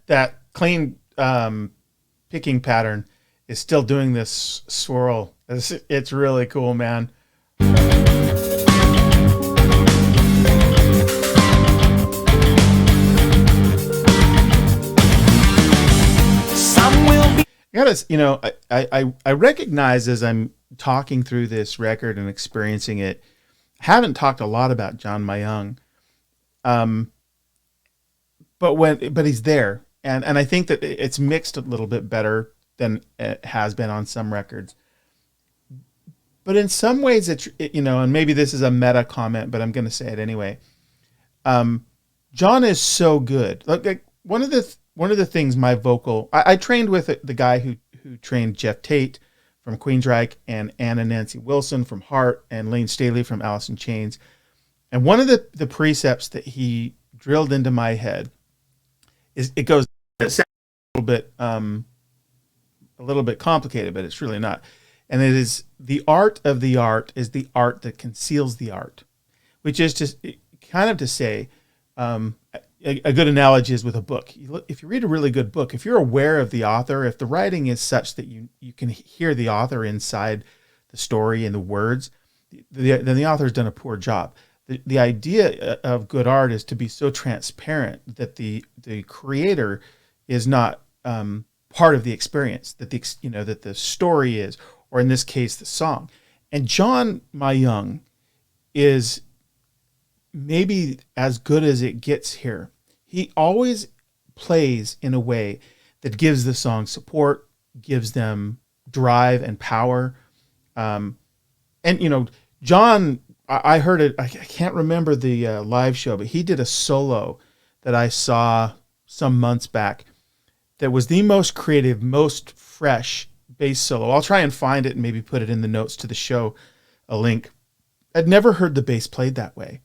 That clean picking pattern is still doing this swirl. It's really cool, man. I recognize as I'm talking through this record and experiencing it, I haven't talked a lot about John Myung. But he's there. And I think that it's mixed a little bit better than it has been on some records. But in some ways, and maybe this is a meta comment, but I'm going to say it anyway. John is so good. Like one of the things my vocal, I trained with the guy who trained Jeff Tate from Queensryche and Anna Nancy Wilson from Heart and Lane Staley from Alice in Chains. And one of the precepts that he drilled into my head is it goes a little bit complicated, but it's really not. And it is the art of the art is the art that conceals the art, which is just kind of to say, a good analogy is with a book. If you read a really good book, if you're aware of the author, if the writing is such that you can hear the author inside the story and the words, then the author's done a poor job. The idea of good art is to be so transparent that the creator is not part of the experience, that that the story is, or in this case, the song. And John Myung is maybe as good as it gets here. He always plays in a way that gives the song support, gives them drive and power. And John, I heard it, I can't remember the live show, but he did a solo that I saw some months back that was the most creative, most fresh bass solo. I'll try and find it and maybe put it in the notes to the show, a link. I'd never heard the bass played that way.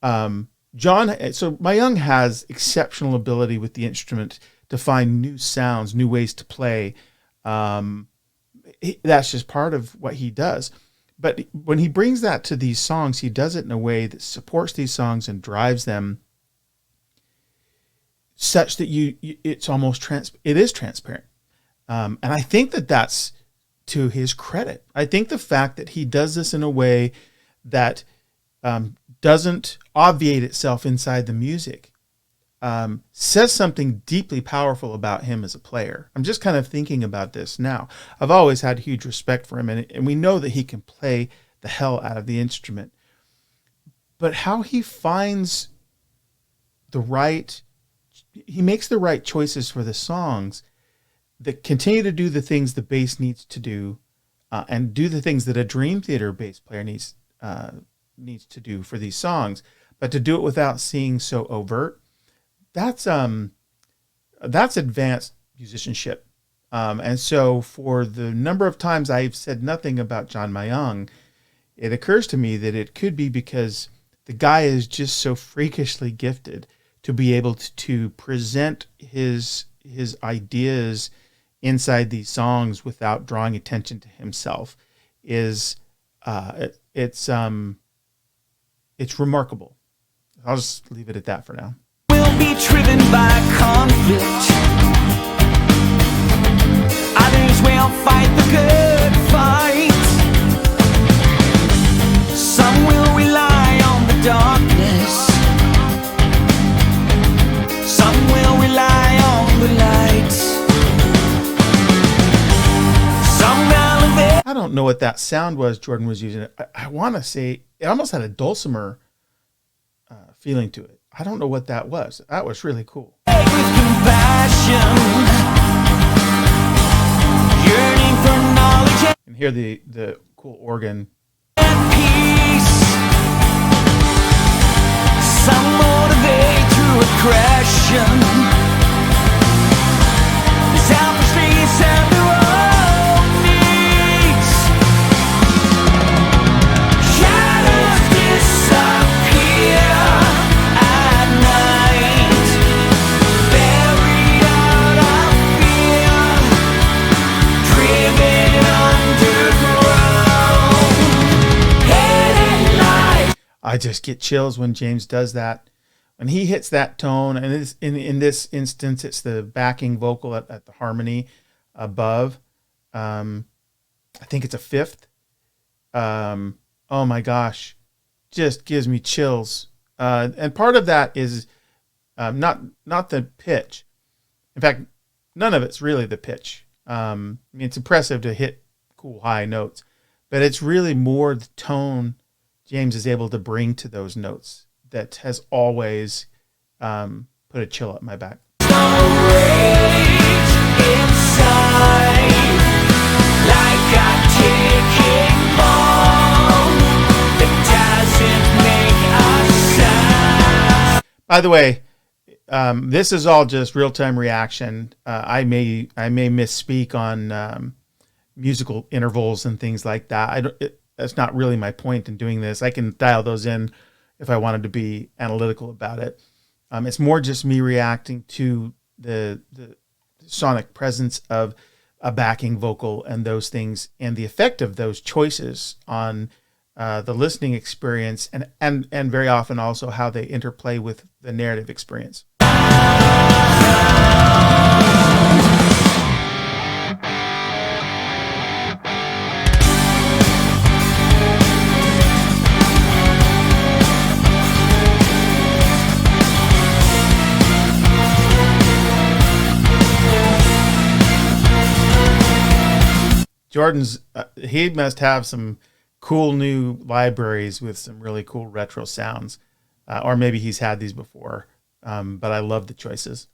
So Myung has exceptional ability with the instrument to find new sounds, new ways to play. that's just part of what he does. But when he brings that to these songs, he does it in a way that supports these songs and drives them such that it's almost it is transparent. And I think that that's to his credit. I think the fact that he does this in a way that doesn't obviate itself inside the music says something deeply powerful about him as a player. I'm just kind of thinking about this now. I've always had huge respect for him, and we know that he can play the hell out of the instrument. But how he finds he makes the right choices for the songs that continue to do the things the bass needs to do, and do the things that a Dream Theater bass player needs to do for these songs, but to do it without seeming so overt. That's advanced musicianship. And so for the number of times I've said nothing about John Myung, it occurs to me that it could be because the guy is just so freakishly gifted to be able to present his ideas inside these songs without drawing attention to himself. It's remarkable. I'll just leave it at that for now. Will be driven by conflict. Others will fight the good fight. Some will rely on the darkness. Some will rely on the light. Some elevate. I don't know what that sound was Jordan was using. I want to say it almost had a dulcimer feeling to it. I don't know what that was. That was really cool. With compassion, yearning for knowledge And hear the cool organ. and peace. Some motivate through aggression. Selfishly serve their own needs. Shadows disappear at night, buried out of fear, driven underground. Hidden light. I just get chills when James does that. When he hits that tone, and in this instance, it's the backing vocal at the harmony above. I think it's a fifth. Oh my gosh, just gives me chills. And part of that is not the pitch. In fact, none of it's really the pitch. I mean, it's impressive to hit cool high notes, but it's really more the tone James is able to bring to those notes that has always put a chill up my back. Rage inside, like a ticking bomb that doesn't make a sound. By the way, this is all just real-time reaction. I may misspeak on musical intervals and things like that. That's not really my point in doing this. I can dial those in if I wanted to be analytical about it. It's more just me reacting to the sonic presence of a backing vocal and those things, and the effect of those choices on the listening experience, and very often also how they interplay with the narrative experience. Jordan's, he must have some cool new libraries with some really cool retro sounds. Or maybe he's had these before. But I love the choices.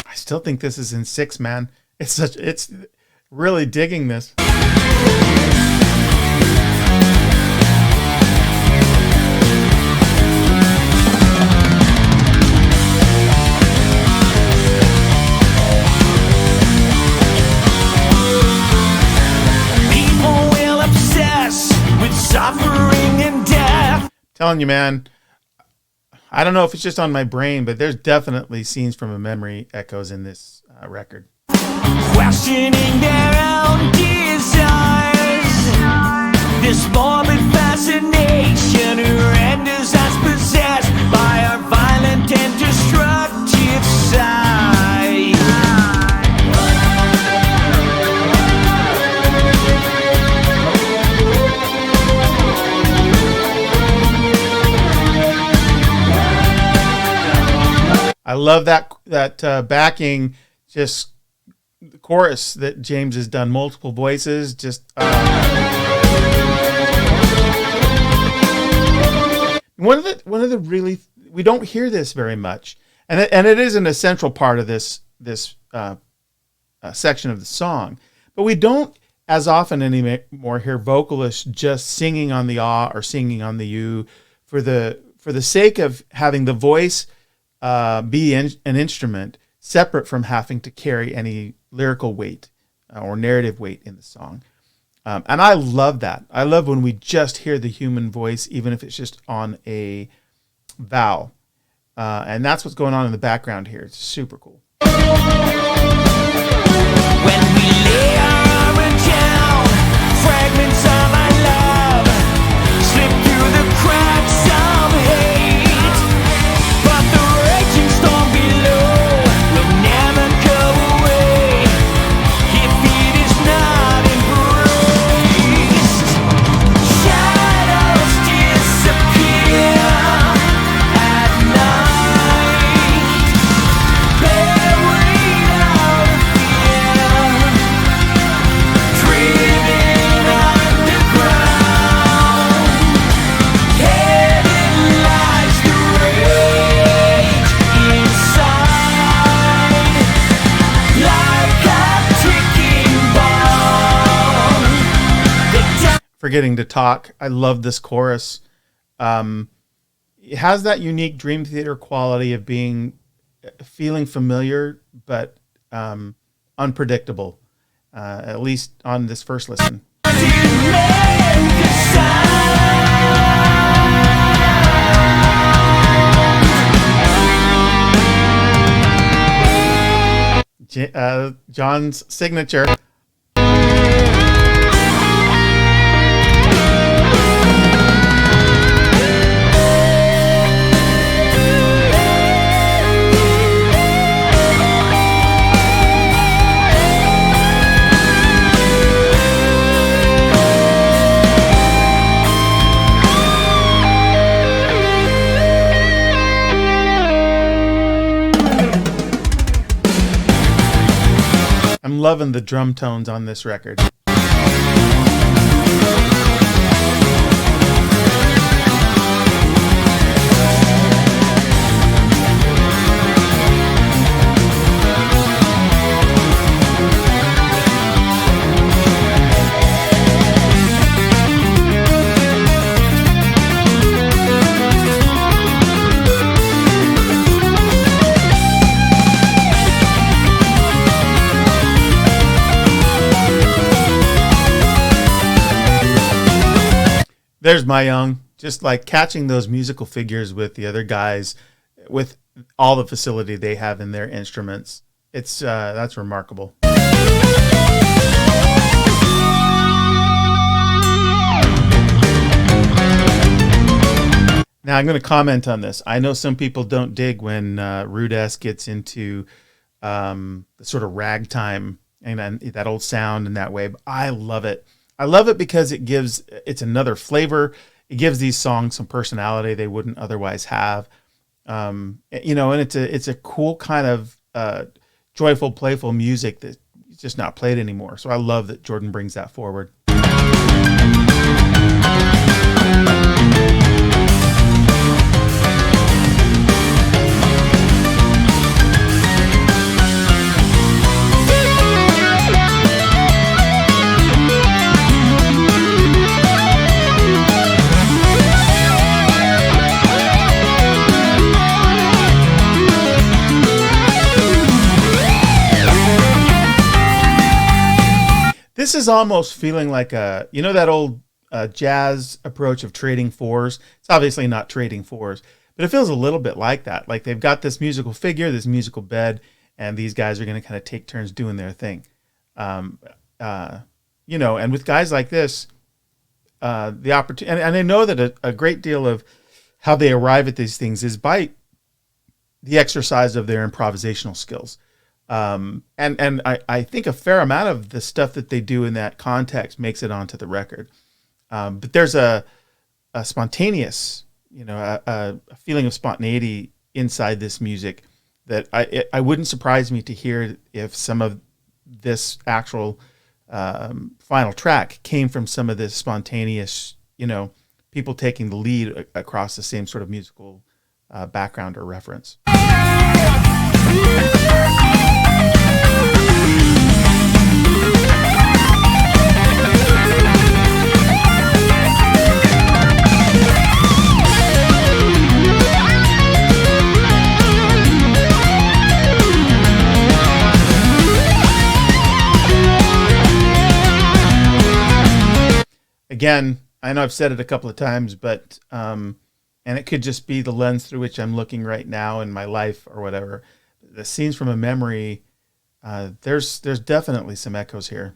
I still think this is in 6, man. It's really digging this. People will upset Telling you, man, I don't know if it's just on my brain, but there's definitely Scenes from a Memory echoes in this record. Questioning their own desires, this morbid fascination renders us possessed by our violent and destructive side. I love that backing, just the chorus that James has done multiple voices. Just one of the really, we don't hear this very much, and it is an essential part of this section of the song, but we don't as often anymore hear vocalists just singing on the ah or singing on the u for the sake of having the voice be an instrument separate from having to carry any lyrical weight or narrative weight in the song. And I love that. I love when we just hear the human voice, even if it's just on a vowel. And that's what's going on in the background here. It's super cool. When we lay our armor down, fragments of our love slip through the cracks of hate. But the raging storm below will never go away if it is not embraced. Shadows disappear at night, buried out of fear, driven underground. Herein lies the rage inside, like a ticking bomb. Forgetting to talk. I love this chorus. It has that unique Dream Theater quality of feeling familiar, but unpredictable, at least on this first listen. John's signature. I'm loving the drum tones on this record. There's Myung, just like catching those musical figures with the other guys, with all the facility they have in their instruments. It's that's remarkable. Now I'm going to comment on this. I know some people don't dig when Rudess gets into the sort of ragtime and that old sound in that way, but I love it. I love it because it's another flavor. It gives these songs some personality they wouldn't otherwise have. And it's a cool kind of joyful, playful music that's just not played anymore. So I love that Jordan brings that forward. This is almost feeling like that old jazz approach of trading fours. It's obviously not trading fours, but it feels a little bit like that. Like they've got this musical figure, this musical bed, and these guys are going to kind of take turns doing their thing. And with guys like this, the opportunity, and I know that a great deal of how they arrive at these things is by the exercise of their improvisational skills. And I think a fair amount of the stuff that they do in that context makes it onto the record. But there's a spontaneous, a feeling of spontaneity inside this music that I wouldn't surprise me to hear if some of this actual final track came from some of this spontaneous, people taking the lead across the same sort of musical background or reference. Again, I know I've said it a couple of times, but and it could just be the lens through which I'm looking right now in my life or whatever. The scenes from a memory, there's definitely some echoes here.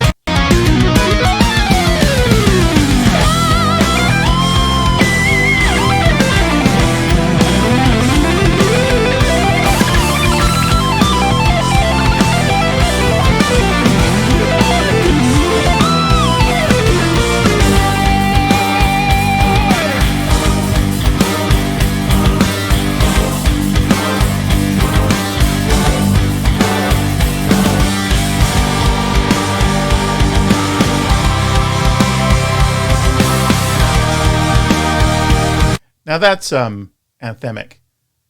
Now that's anthemic.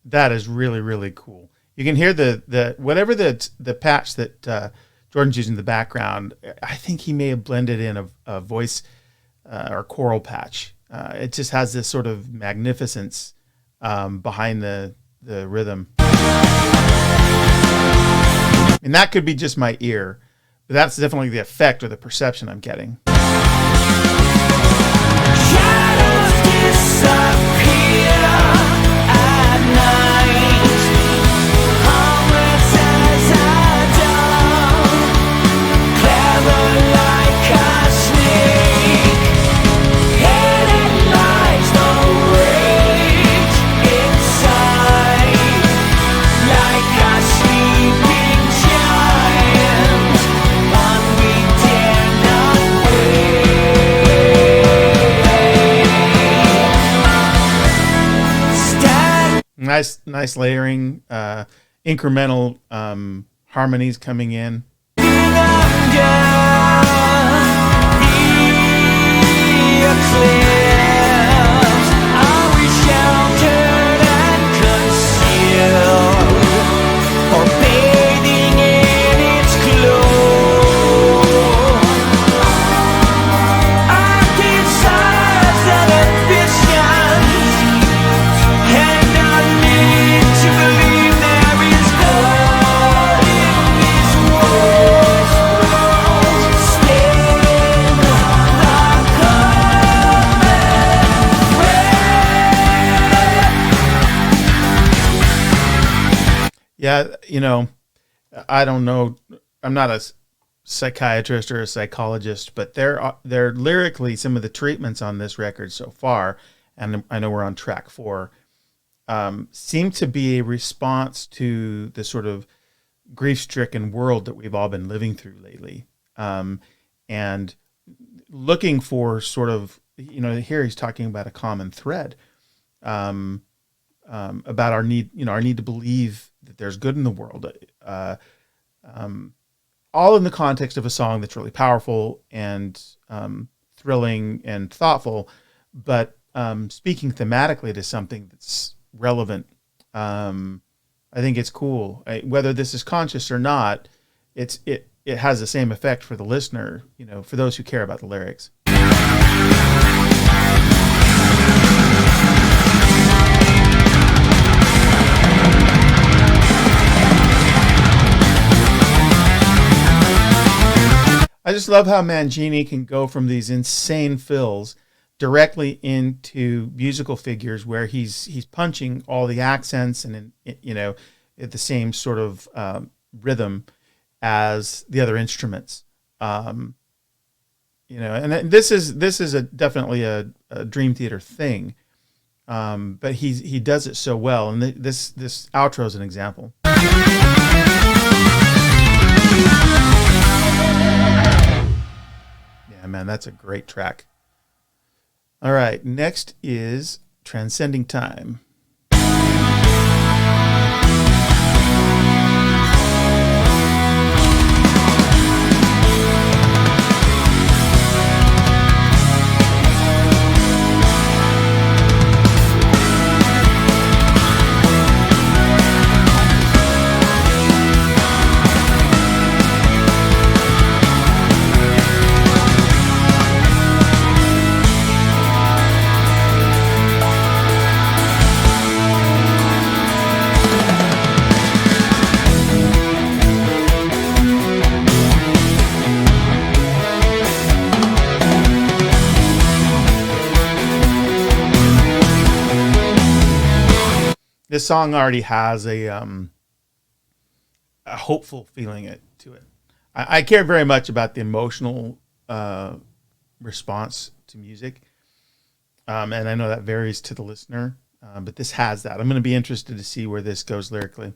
That is really, really cool. You can hear the whatever the patch that Jordan's using in the background. I think he may have blended in a voice or choral patch. It just has this sort of magnificence behind the rhythm. And that could be just my ear, but that's definitely the effect or the perception I'm getting. Nice layering, incremental harmonies coming in. Yeah, I don't know. I'm not a psychiatrist or a psychologist, but they're lyrically some of the treatments on this record so far, and I know we're on track 4, seem to be a response to the sort of grief-stricken world that we've all been living through lately, and looking for sort of, here he's talking about a common thread, about our need to believe that there's good in the world, all in the context of a song that's really powerful and thrilling and thoughtful, but speaking thematically to something that's relevant. I think it's cool. Whether this is conscious or not, it has the same effect for the listener, for those who care about the lyrics. I just love how Mangini can go from these insane fills directly into musical figures where he's punching all the accents and at the same sort of rhythm as the other instruments. And this is definitely a Dream Theater thing, but he does it so well. And this outro is an example. Yeah, man, that's a great track. All right, next is Transcending Time. This song already has a hopeful feeling to it. I care very much about the emotional response to music, and I know that varies to the listener, but this has that. I'm going to be interested to see where this goes lyrically.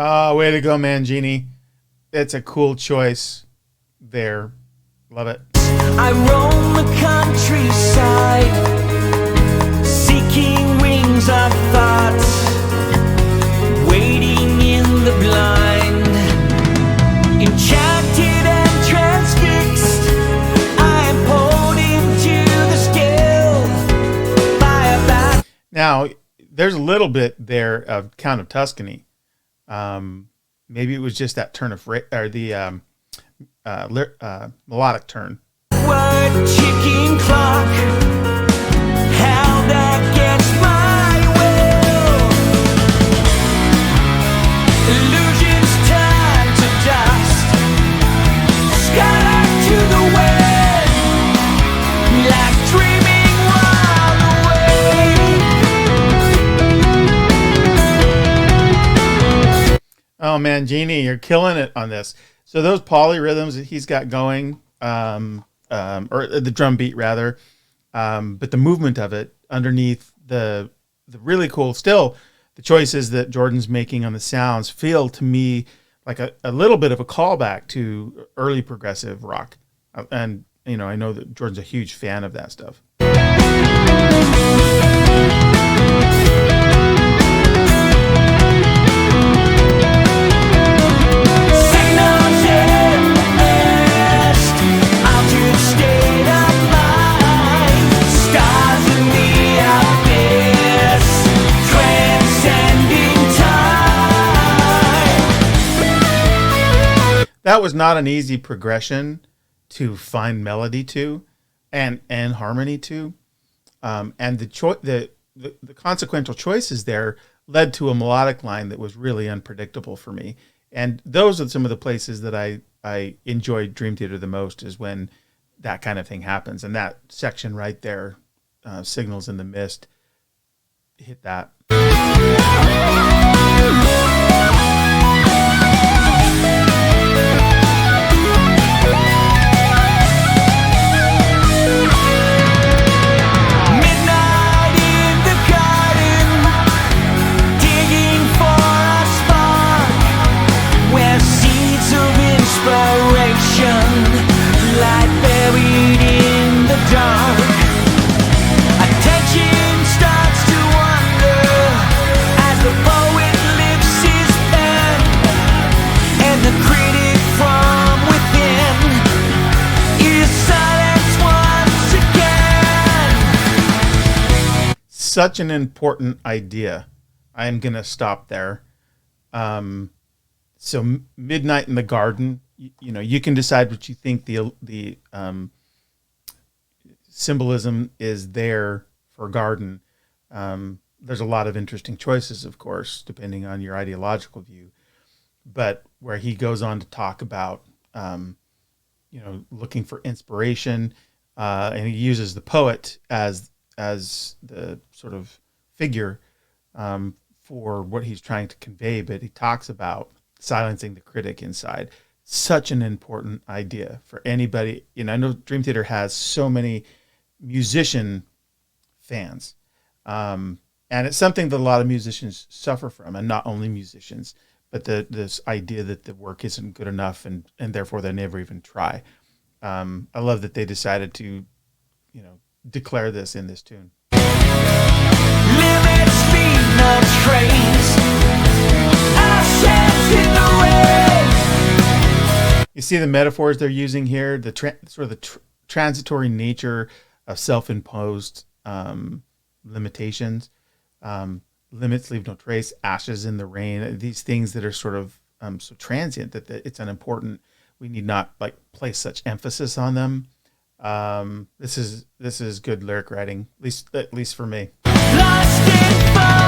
Oh, way to go, Mangini. It's a cool choice there. Love it. I roam the countryside, seeking wings of thought, waiting in the blind, enchanted and transfixed. I am pulled into the scale by a bat. Now, there's a little bit there of Count of Tuscany. Maybe it was just that turn of the melodic turn. Word ticking clock held against my will. Illusions turn to dust, scattered to the wind, like dreaming while away. Oh man, Genie, you're killing it on this. So those polyrhythms that he's got going, or the drum beat rather, but the movement of it underneath the really cool, still the choices that Jordan's making on the sounds feel to me like a little bit of a callback to early progressive rock. And, I know that Jordan's a huge fan of that stuff. That was not an easy progression to find melody to, and harmony to, and the consequential choices there led to a melodic line that was really unpredictable for me. And those are some of the places that I enjoyed Dream Theater the most, is when that kind of thing happens. And that section right there, Signals in the Mist, hit that. Such an important idea. I am going to stop there. So Midnight in the Garden you can decide what you think the symbolism is there for Garden. There's a lot of interesting choices, of course, depending on your ideological view. But where he goes on to talk about, looking for inspiration, and he uses the poet as the sort of figure for what he's trying to convey. But he talks about silencing the critic inside. Such an important idea for anybody. I know Dream Theater has so many musician fans. And it's something that a lot of musicians suffer from, and not only musicians, but this idea that the work isn't good enough, and therefore they never even try. I love that they decided to, declare this in this tune. Limits leave no trace. Ashes in the wind. You see the metaphors they're using here, the transitory nature of self-imposed limitations. Limits leave no trace, ashes in the rain, these things that are sort of so transient that it's unimportant. We need not place such emphasis on them. This is good lyric writing, at least for me. Lost in far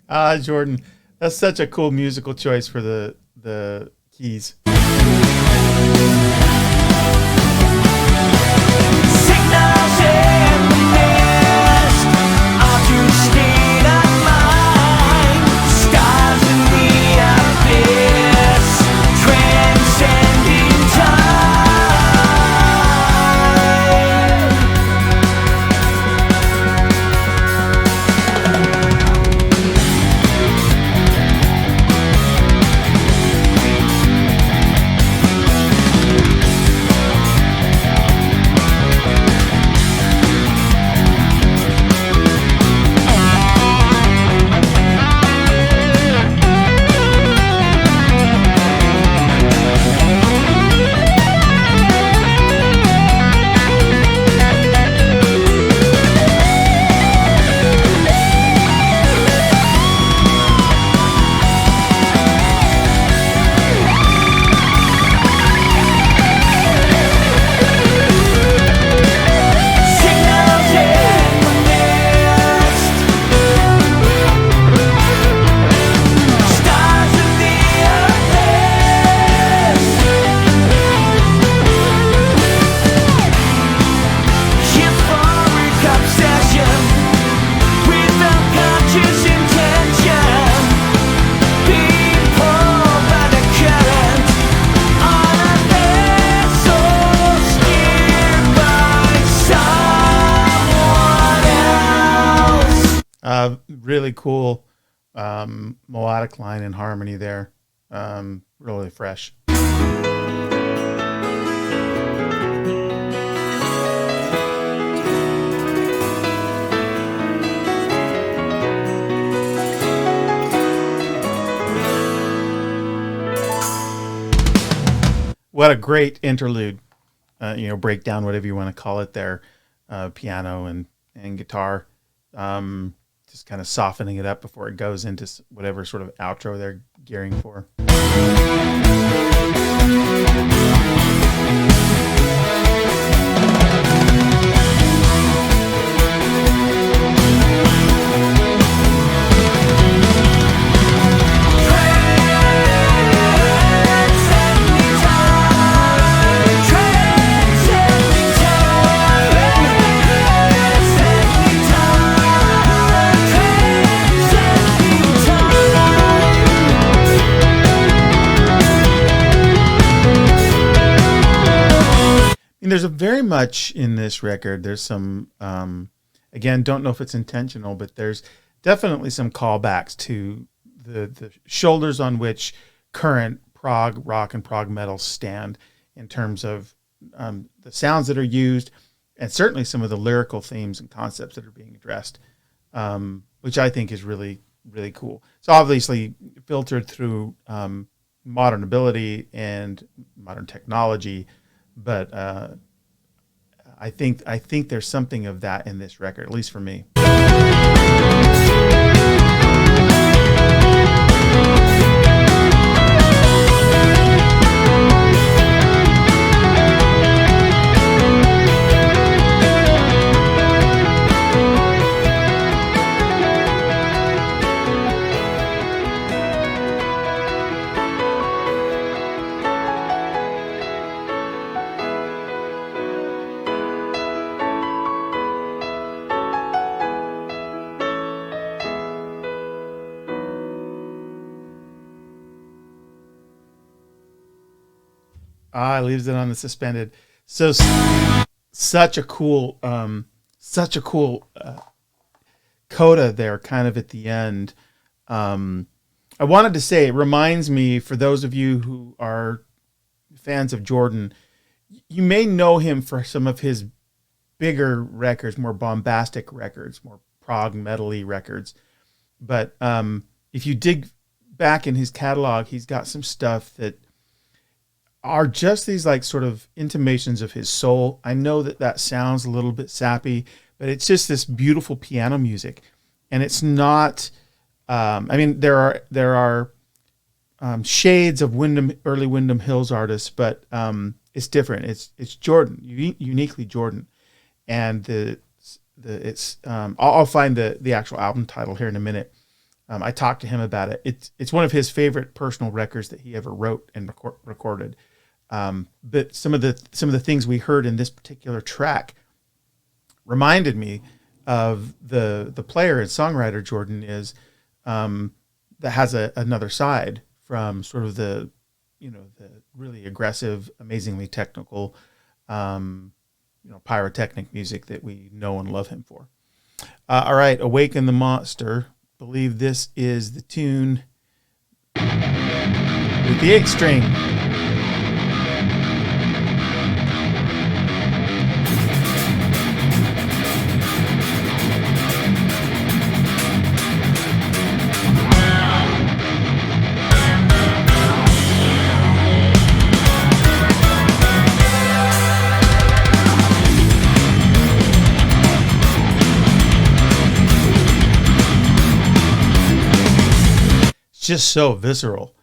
away. Jordan, that's such a cool musical choice for the keys. Signals in the mist are to state of mind. Stars in the abyss, transcending Really cool melodic line and harmony there. Really fresh. What a great interlude, breakdown, whatever you want to call it there, piano and guitar. Just kind of softening it up before it goes into whatever sort of outro they're gearing for. There's a very much in this record. There's some, again, don't know if it's intentional, but there's definitely some callbacks to the shoulders on which current prog rock and prog metal stand in terms of the sounds that are used, and certainly some of the lyrical themes and concepts that are being addressed, which I think is really, really cool. It's obviously filtered through modern ability and modern technology, but I think there's something of that in this record, at least for me. Leaves it on the suspended. So such a cool coda there, kind of at the end. I wanted to say, it reminds me, for those of you who are fans of Jordan, you may know him for some of his bigger records, more bombastic records, more prog metal-y records. But if you dig back in his catalog, he's got some stuff that are just these like sort of intimations of his soul. I know that sounds a little bit sappy, but it's just this beautiful piano music. And it's not, there are shades of early Windham Hills artists, but it's different. It's Jordan, uniquely Jordan. And I'll find the actual album title here in a minute. I talked to him about it. It's one of his favorite personal records that he ever wrote and recorded. But some of the things we heard in this particular track reminded me of the player and songwriter Jordan is, that has another side from sort of the really aggressive, amazingly technical, pyrotechnic music that we know and love him for. All right, Awaken the Master. Believe this is the tune with the 8th string. Just so visceral.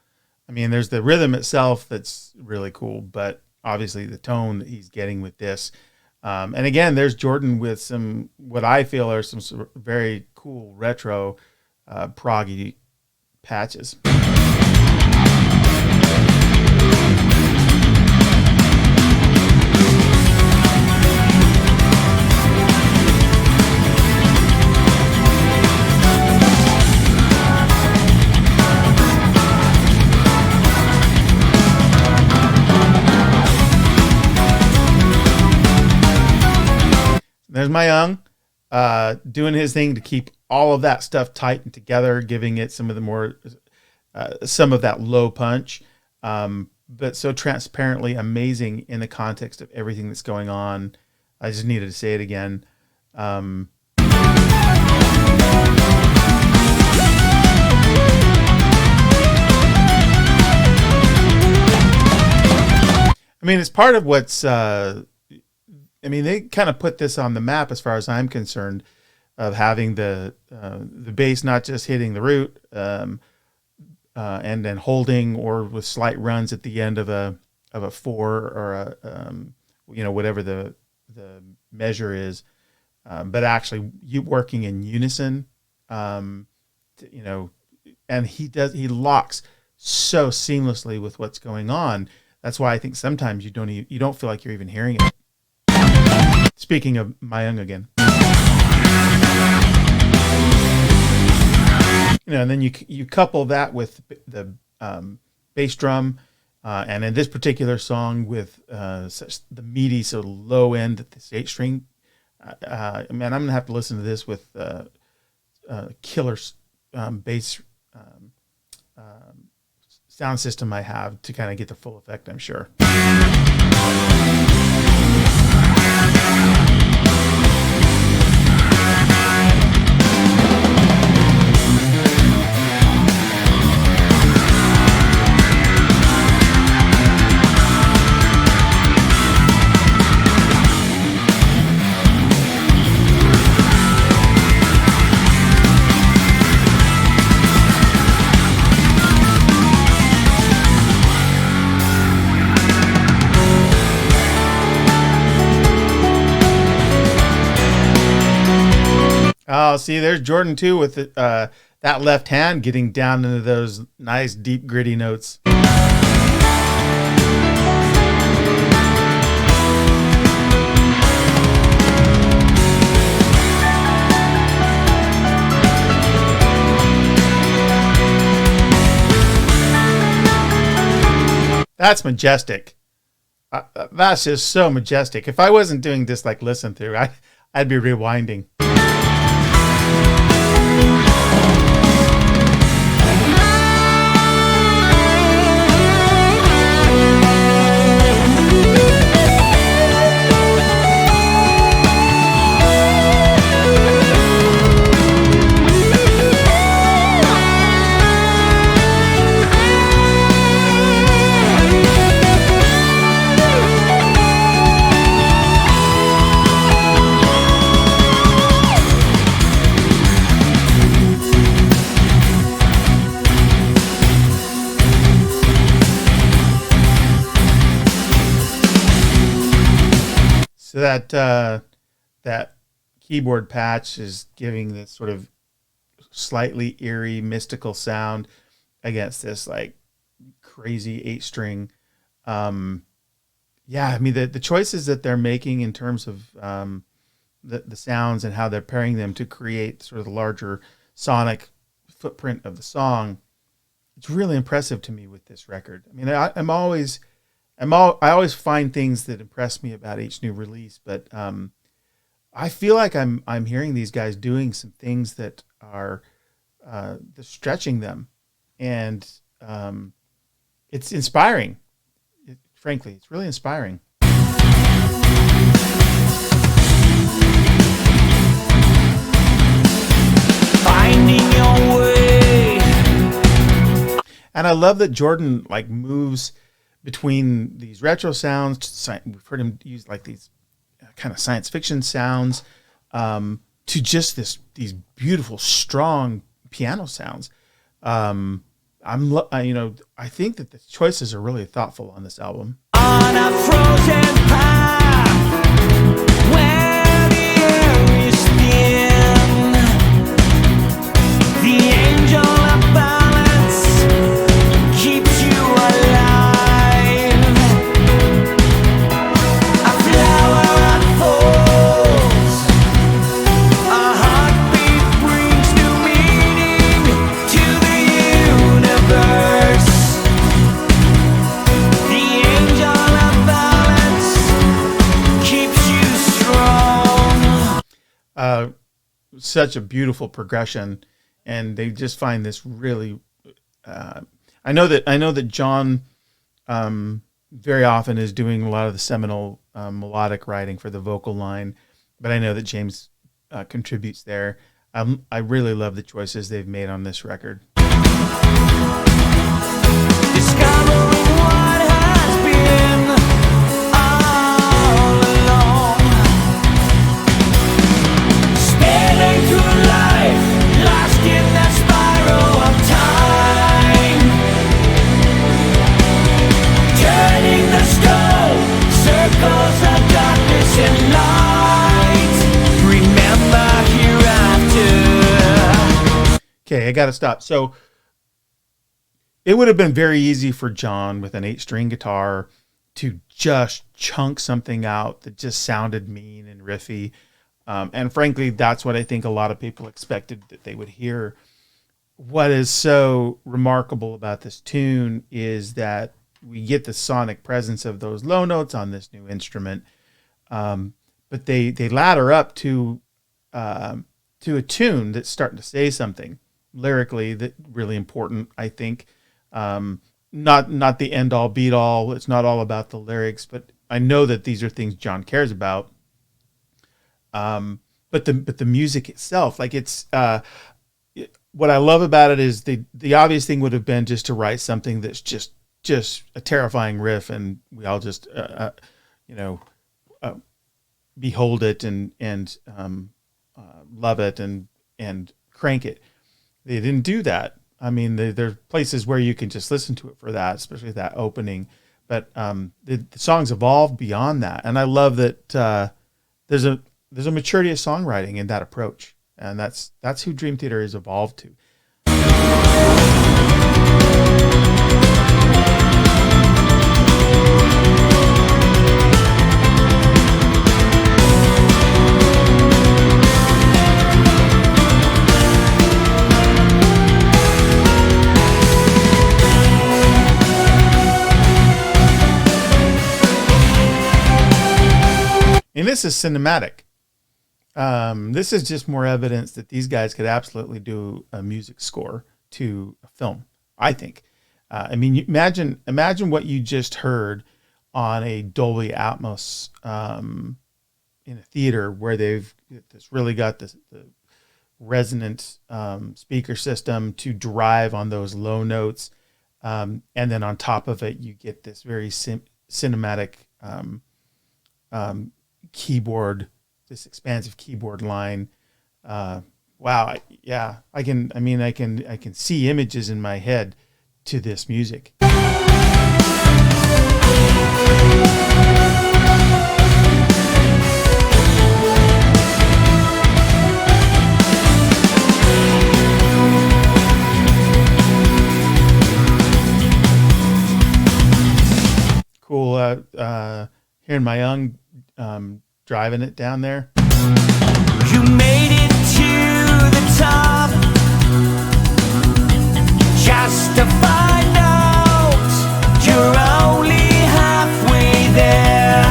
I mean, there's the rhythm itself that's really cool, but obviously the tone that he's getting with this. And again, there's Jordan with some, what I feel are some sort of very cool retro proggy patches. There's Myung doing his thing to keep all of that stuff tight and together, giving it some of the more, some of that low punch, but so transparently amazing in the context of everything that's going on. I just needed to say it again. I mean, it's part of what's, they kind of put this on the map as far as I'm concerned, of having the bass not just hitting the root, and then holding or with slight runs at the end of a 4 or whatever the measure is, but actually you working in unison, and he locks so seamlessly with what's going on. That's why I think sometimes you don't feel like you're even hearing it. Speaking of Myung again, and then you couple that with the bass drum, and in this particular song with such the meaty, so low end at the 8th string. I'm gonna have to listen to this with killer bass sound system I have to kind of get the full effect, I'm sure. Oh, see, there's Jordan too with that left hand getting down into those nice, deep, gritty notes. That's majestic. That's just so majestic. If I wasn't doing this like listen through, I'd be rewinding. So that keyboard patch is giving this sort of slightly eerie, mystical sound against this like crazy 8-string. Yeah, I mean the choices that they're making in terms of the sounds and how they're pairing them to create sort of the larger sonic footprint of the song. It's really impressive to me with this record. I mean, I always find things that impress me about each new release, but I feel like I'm hearing these guys doing some things that are stretching them, and it's inspiring. Frankly, it's really inspiring. Finding your way. And I love that Jordan like moves between these retro sounds. We've heard him use like these kind of science fiction sounds to just these beautiful, strong piano sounds. I think that the choices are really thoughtful on this album. On a frozen path where the air is thin, the angel of balance keeps you alive. A flower unfolds, a heartbeat brings new meaning to the universe. The angel of balance keeps you strong. Such a beautiful progression, and they just find this really. I know that John very often is doing a lot of the seminal melodic writing for the vocal line, but I know that James contributes there. I really love the choices they've made on this record. Discovering what has been all along. Spinning through life, lost in that spiral of time. Turning the stone, circles of darkness and light. Remember hereafter. Okay, I gotta stop. So it would have been very easy for John with an 8-string guitar to just chunk something out that just sounded mean and riffy. And frankly, that's what I think a lot of people expected that they would hear. What is so remarkable about this tune is that we get the sonic presence of those low notes on this new instrument. But they ladder up to a tune that's starting to say something lyrically that really important, I think. Not the end all beat all. It's not all about the lyrics, but I know that these are things John cares about. But the music itself, like it's what I love about it is the obvious thing would have been just to write something that's just a terrifying riff, and we all just behold it and love it and crank it. They didn't do that. I mean, there's places where you can just listen to it for that, especially that opening. But the songs evolved beyond that, and I love that there's a maturity of songwriting in that approach. And that's who Dream Theater has evolved to. And this is cinematic. This is just more evidence that these guys could absolutely do a music score to a film, I think. I mean, imagine what you just heard on a Dolby Atmos in a theater where they've really got the resonant speaker system to drive on those low notes. And then on top of it, you get this very cinematic keyboard, this expansive keyboard line. Wow. Yeah. I can see images in my head to this music. Cool. Hearing Myung driving it down there. You made it to the top, just to find out you're only halfway there.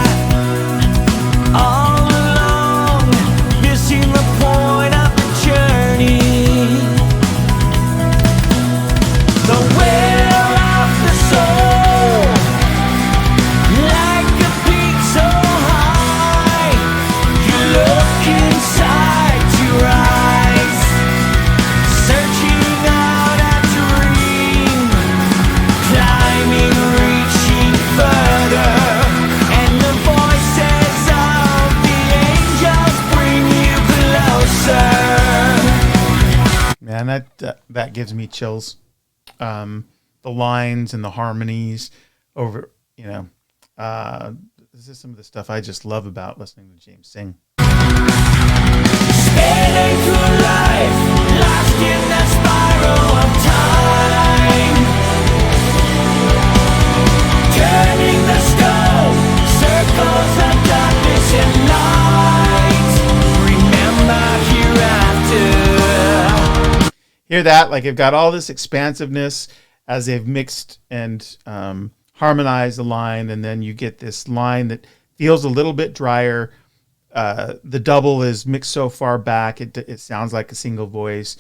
All along, missing the point of the journey. The wear of the soul, like a peak so high. You look inside your eyes, searching out a dream, climbing, reaching further, and the voices of the angels bring you closer. Man, that gives me chills. The lines and the harmonies over, this is some of the stuff I just love about listening to James sing. Spinning through life, lost in the spiral of time, turning the scope, circles of darkness and light. Remember hereafter. Hear that? Like, they've got all this expansiveness as they've mixed and harmonized the line, and then you get this line that feels a little bit drier. The double is mixed so far back, it sounds like a single voice,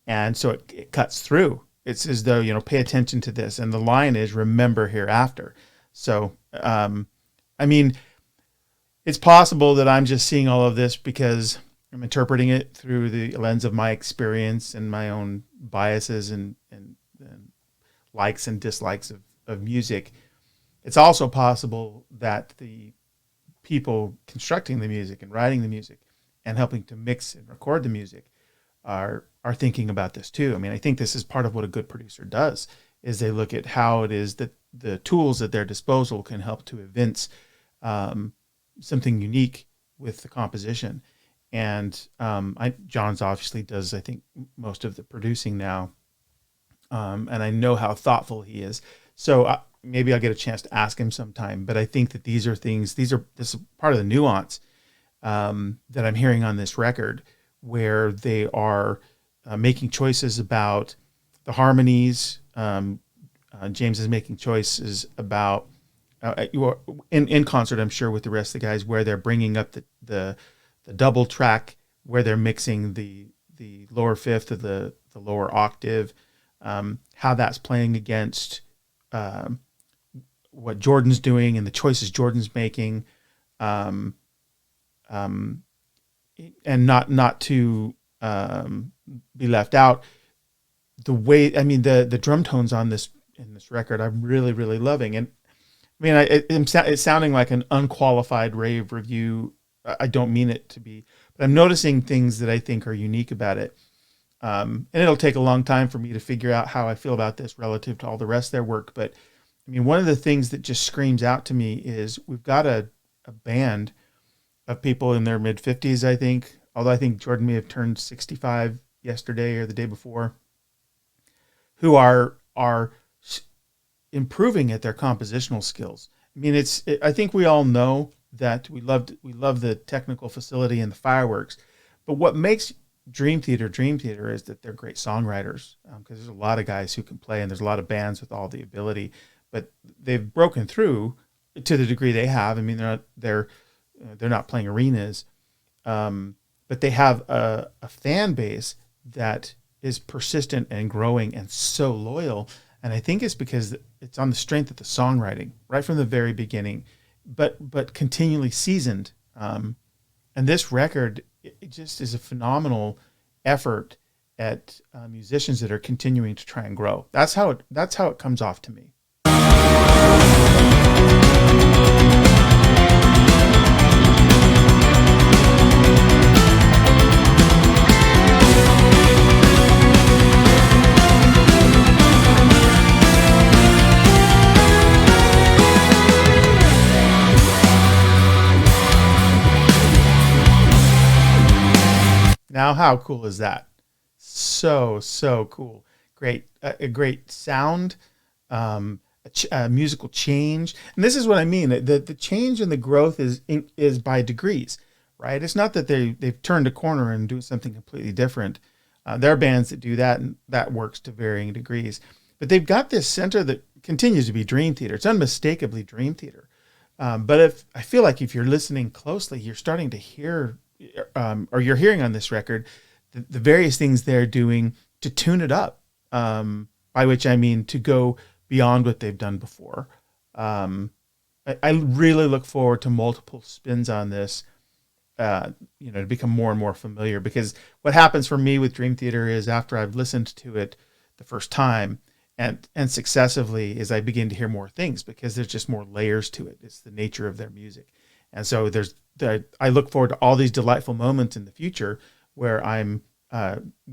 and so it cuts through. It's as though, pay attention to this, and the line is remember hereafter. So, it's possible that I'm just seeing all of this because I'm interpreting it through the lens of my experience and my own biases and likes and dislikes of music. It's also possible that the people constructing the music and writing the music and helping to mix and record the music are thinking about this too. I mean, I think this is part of what a good producer does, is they look at how it is that the tools at their disposal can help to evince something unique with the composition. And John's obviously does, I think, most of the producing now. And I know how thoughtful he is. So maybe I'll get a chance to ask him sometime. But I think that this is part of the nuance that I'm hearing on this record, where they are making choices about the harmonies. James is making choices about in concert, I'm sure, with the rest of the guys, where they're bringing up the double track, where they're mixing the lower fifth of the lower octave, how that's playing against what Jordan's doing and the choices Jordan's making, and not to be left out. The way, the drum tones on this record, I'm really, really loving. And it's sounding like an unqualified rave review. I don't mean it to be, but I'm noticing things that I think are unique about it. And it'll take a long time for me to figure out how I feel about this relative to all the rest of their work. But one of the things that just screams out to me is we've got a band of people in their mid 50s, I think, although I think Jordan may have turned 65 yesterday or the day before, who are improving at their compositional skills. I mean, I think we all know that we love the technical facility and the fireworks, but what makes Dream Theater is that they're great songwriters, because there's a lot of guys who can play, and there's a lot of bands with all the ability, but they've broken through to the degree they have. I mean, they're not playing arenas, but they have a fan base that is persistent and growing and so loyal. And I think it's because it's on the strength of the songwriting right from the very beginning, but continually seasoned. And this record, it just is a phenomenal effort at musicians that are continuing to try and grow. That's how it comes off to me. Now, how cool is that? So cool. Great, a great sound, a musical change. And this is what I mean. The change and the growth is by degrees, right? It's not that they've turned a corner and do something completely different. There are bands that do that, and that works to varying degrees. But they've got this center that continues to be Dream Theater. It's unmistakably Dream Theater. But I feel like if you're listening closely, you're starting to hear, or you're hearing on this record, the various things they're doing to tune it up, by which I mean to go beyond what they've done before. I really look forward to multiple spins on this, to become more and more familiar, because what happens for me with Dream Theater is after I've listened to it the first time and successively, is I begin to hear more things, because there's just more layers to it. It's the nature of their music. And so I look forward to all these delightful moments in the future where I'm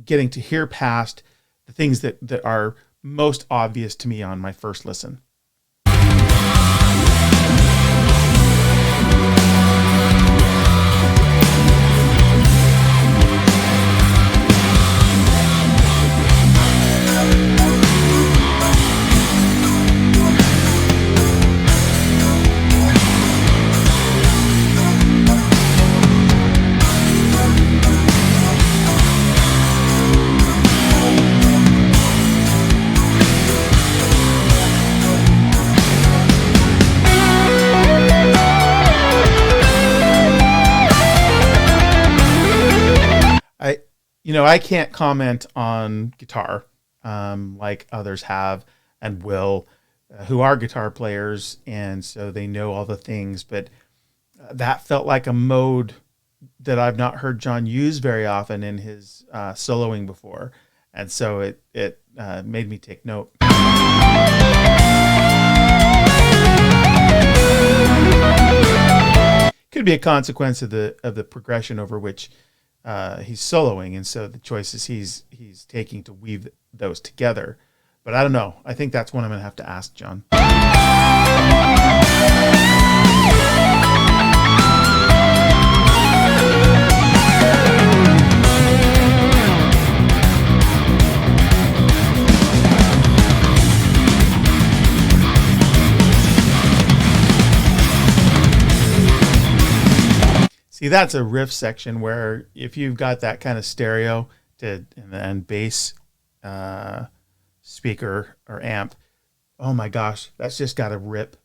getting to hear past the things that are most obvious to me on my first listen. I can't comment on guitar like others have and will, who are guitar players, and so they know all the things. But that felt like a mode that I've not heard John use very often in his soloing before, and so it made me take note. Could be a consequence of the progression over which he's soloing, and so the choices he's taking to weave those together. But I don't know. I think that's one I'm going to have to ask John. See, that's a riff section where if you've got that kind of stereo and bass speaker or amp, oh my gosh, that's just got a rip.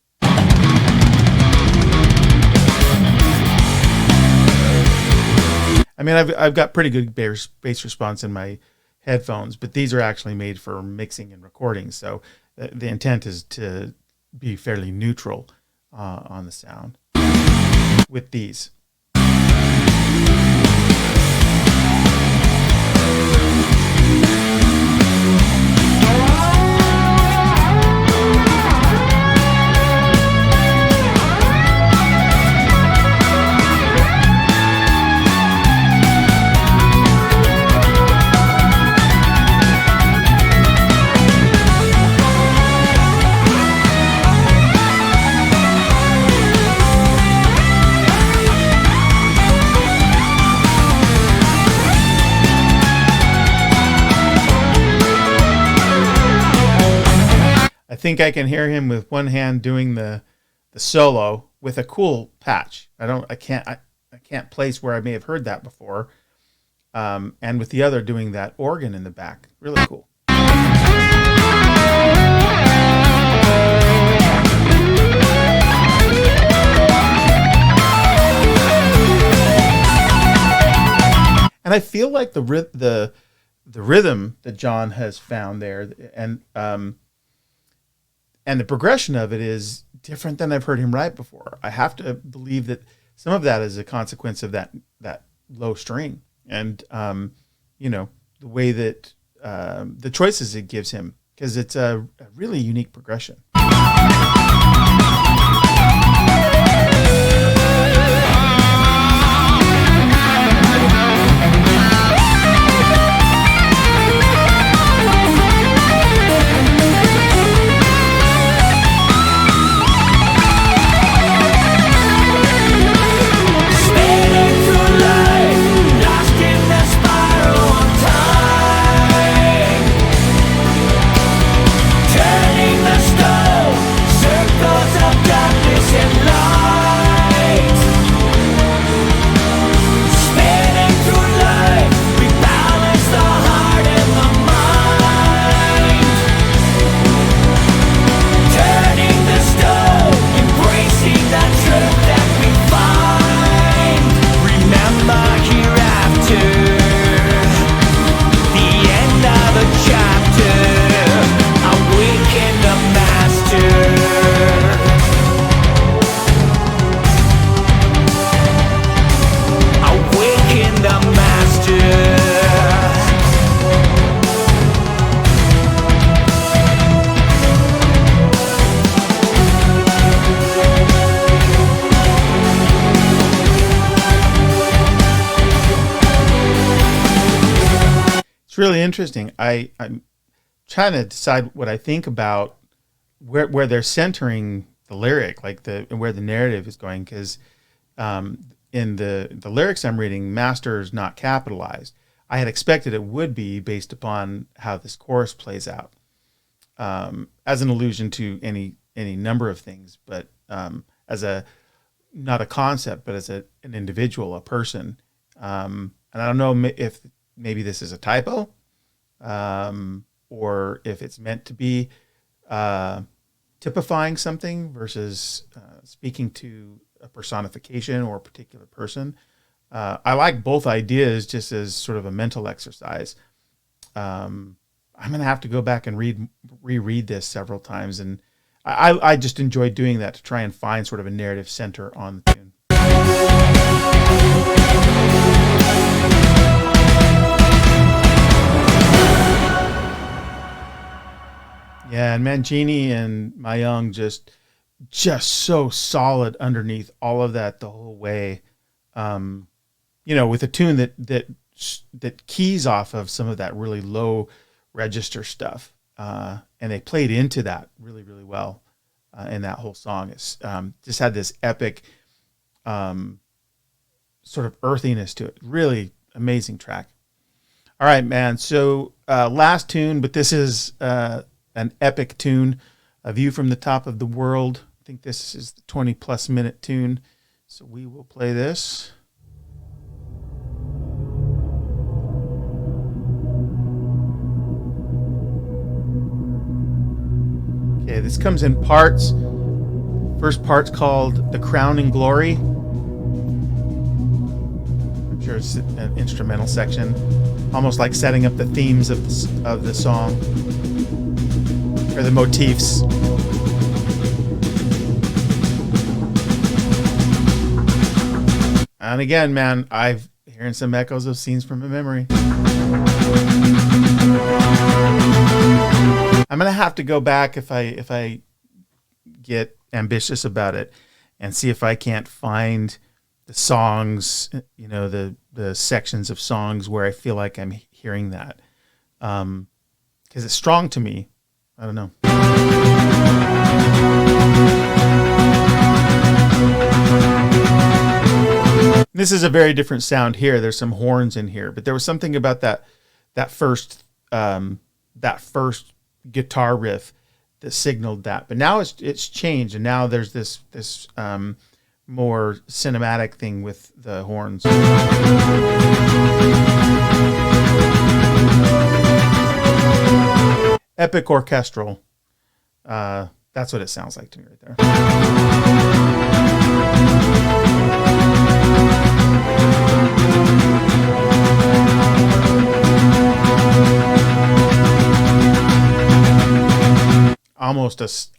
I mean, I've got pretty good bass response in my headphones, but these are actually made for mixing and recording, so the intent is to be fairly neutral on the sound with these. think I can hear him with one hand doing the solo with a cool patch. I can't place where I may have heard that before. And with the other doing that organ in the back. Really cool. And I feel like the rhythm that John has found there, and the progression of it is different than I've heard him write before. I have to believe that some of that is a consequence of that low string, and the way that the choices it gives him, because it's a really unique progression. It's really interesting. I'm trying to decide what I think about where they're centering the lyric, like where the narrative is going, because in the lyrics I'm reading, master is not capitalized. I had expected it would be based upon how this chorus plays out, as an allusion to any number of things, but as not a concept, but as an individual, a person. And I don't know if maybe this is a typo, or if it's meant to be typifying something versus speaking to a personification or a particular person. I like both ideas just as sort of a mental exercise. I'm going to have to go back and reread this several times. And I just enjoy doing that to try and find sort of a narrative center on the tune. Yeah, and Mangini and Myung just so solid underneath all of that the whole way. With a tune that keys off of some of that really low register stuff, and they played into that really, really well in that whole song. It's just had this epic sort of earthiness to it. Really amazing track. All right, man. So last tune, but this is an epic tune, A View from the Top of the World. I think this is the 20-plus minute tune. So we will play this. Okay, this comes in parts. First part's called The Crowning Glory. I'm sure it's an instrumental section, almost like setting up the themes of the song, or the motifs. And again, man, I've hearing some echoes of scenes from a memory. I'm gonna have to go back if I get ambitious about it and see if I can't find the songs, the sections of songs where I feel like I'm hearing that, because it's strong to me. I don't know. This is a very different sound here. There's some horns in here, but there was something about that first guitar riff signaled that. But now it's changed, and now there's this more cinematic thing with the horns. Epic orchestral. That's what it sounds like to me right there.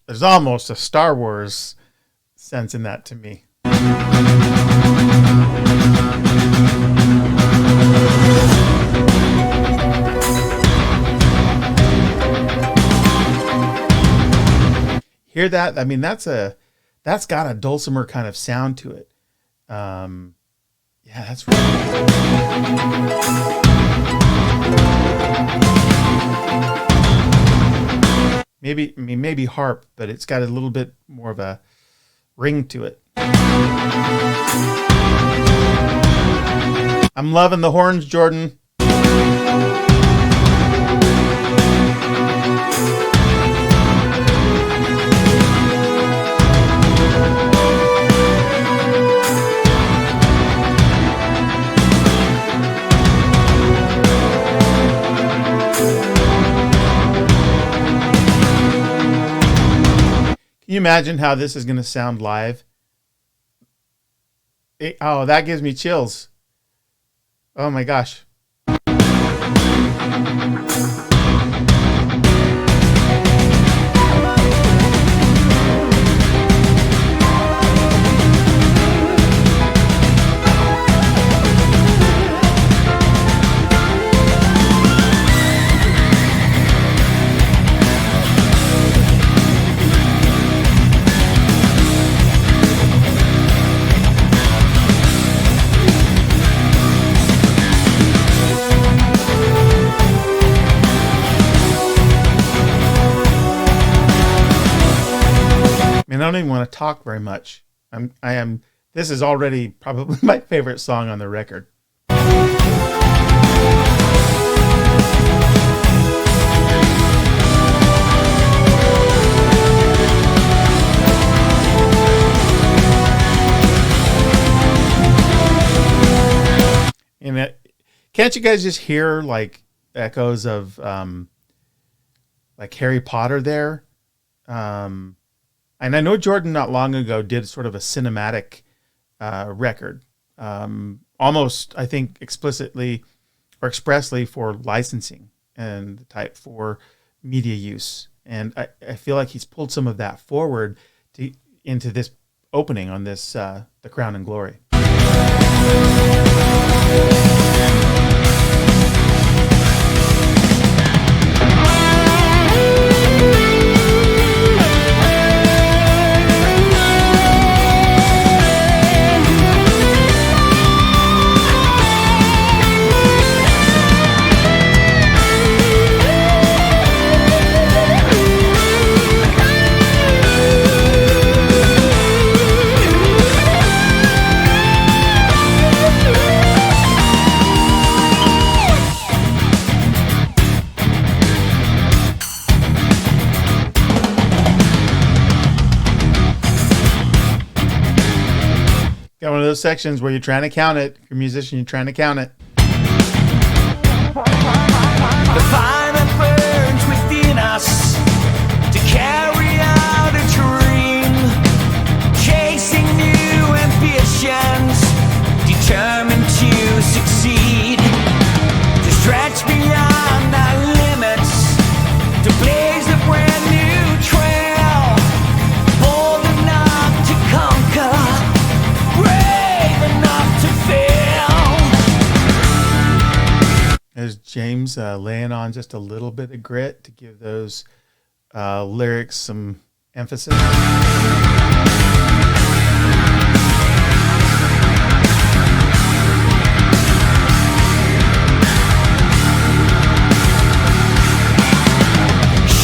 There's almost a Star Wars sense in that to me. Hear that? I mean, that's got a dulcimer kind of sound to it. Yeah, that's really maybe harp, but it's got a little bit more of a ring to it. I'm loving the horns, Jordan. Can you imagine how this is going to sound live? That gives me chills. Oh my gosh. I don't even want to talk very much. This is already probably my favorite song on the record. And can't you guys just hear like echoes of like Harry Potter there? And I know Jordan not long ago did sort of a cinematic record, almost, I think, explicitly or expressly for licensing and the type for media use. And I feel like he's pulled some of that forward into this opening on this, The Crown and Glory. Got one of those sections where you're trying to count it. If you're a musician, you're trying to count it. The fire that burns within us to carry out a dream, chasing new ambitions, determined to succeed, to stretch beyond our limits, to blaze a brand new trail, bold enough to conquer, brave enough to fail. There's James laying on just a little bit of grit to give those lyrics some emphasis.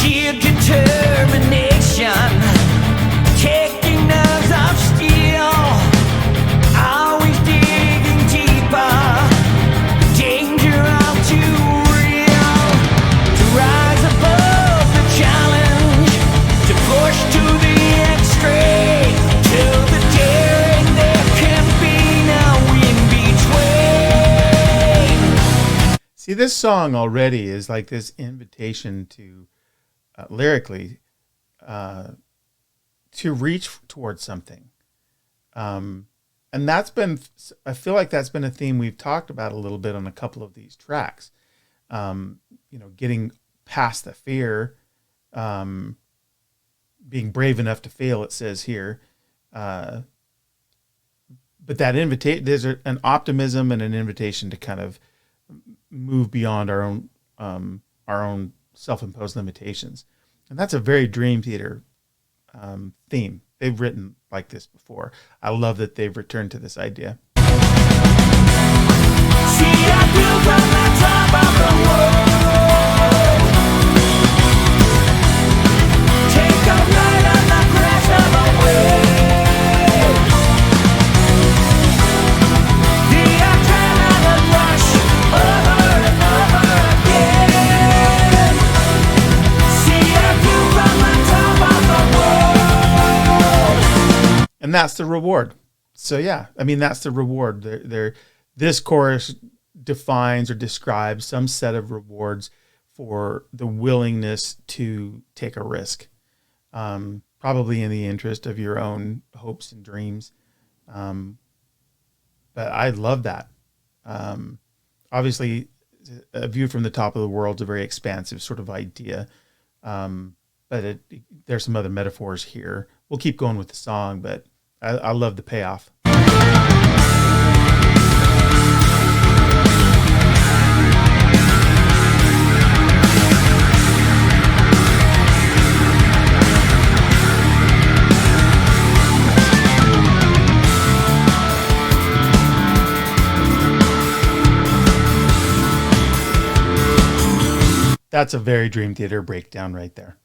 Sheer determination, taking nerves of steel, always digging deeper, danger all too real, to rise above the challenge, See, this song already is like this invitation to lyrically to reach towards something. And I feel like that's been a theme we've talked about a little bit on a couple of these tracks. Getting past the fear, being brave enough to fail, it says here. But that there's an optimism and an invitation to kind of move beyond our own self-imposed limitations. And that's a very Dream Theater theme. They've written like this before. I love that they've returned to this idea. See, I feel from the top of the world. Take a ride on the crash of a wave. The adrenaline rush over and over again. See, I feel from the top of the world. And that's the reward. So yeah, I mean, that's the reward. This chorus defines or describes some set of rewards for the willingness to take a risk, probably in the interest of your own hopes and dreams. But I love that. Obviously, a view from the top of the world is a very expansive sort of idea. But there's some other metaphors here. We'll keep going with the song, but I love the payoff. That's a very Dream Theater breakdown right there.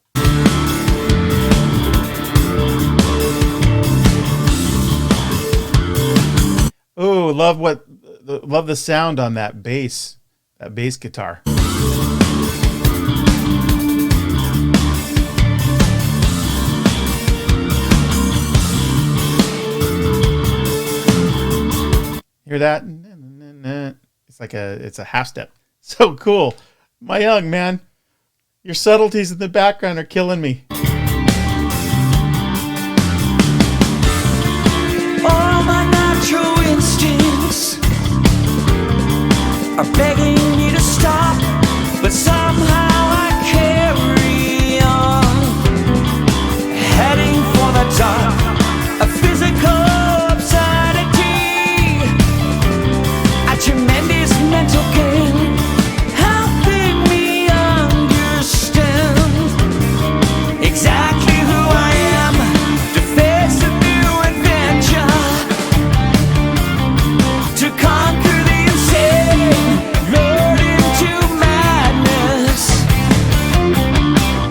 Oh, love the sound on that bass guitar. Hear that? It's a half step. So cool. Myung, man, your subtleties in the background are killing me. All my natural instincts are begging me to stop, but somehow I carry on, heading for the top, a physical absurdity, a tremendous mental game, helping me understand exactly who I am, to face a new adventure, to conquer the insane, lured into madness,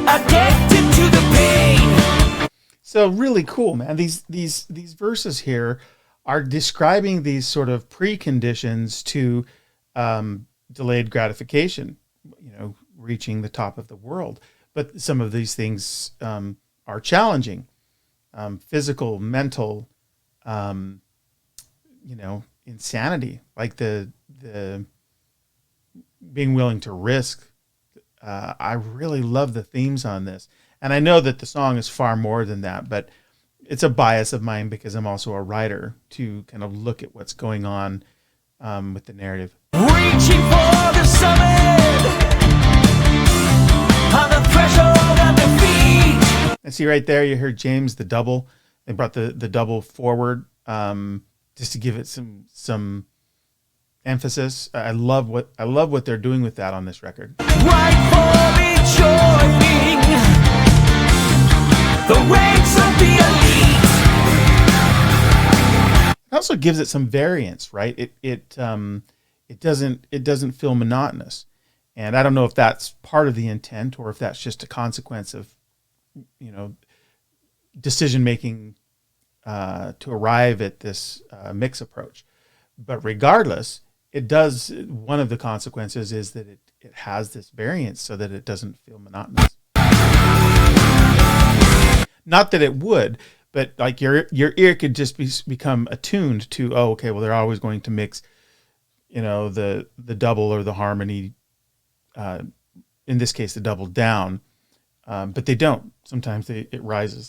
addicted to the pain. So really cool, man. These verses here are describing these sort of preconditions to delayed gratification, reaching the top of the world. But some of these things are challenging, physical, mental, insanity, like the being willing to risk. I really love the themes on this. And I know that the song is far more than that, but it's a bias of mine because I'm also a writer to kind of look at what's going on with the narrative. Reaching for the summit, on the threshold of defeat. And see right there, you heard James, the double. They brought the double forward just to give it some emphasis. I love what they're doing with that on this record. Rightfully joining the ranks of the elite. It also gives it some variance, right? It doesn't feel monotonous, and I don't know if that's part of the intent or if that's just a consequence of decision making to arrive at this mix approach. But regardless, it does. One of the consequences is that it has this variance so that it doesn't feel monotonous. Not that it would, but like your ear could just become attuned to, oh, okay, well, they're always going to mix, the double or the harmony in this case, to double down, but they don't. Sometimes it rises.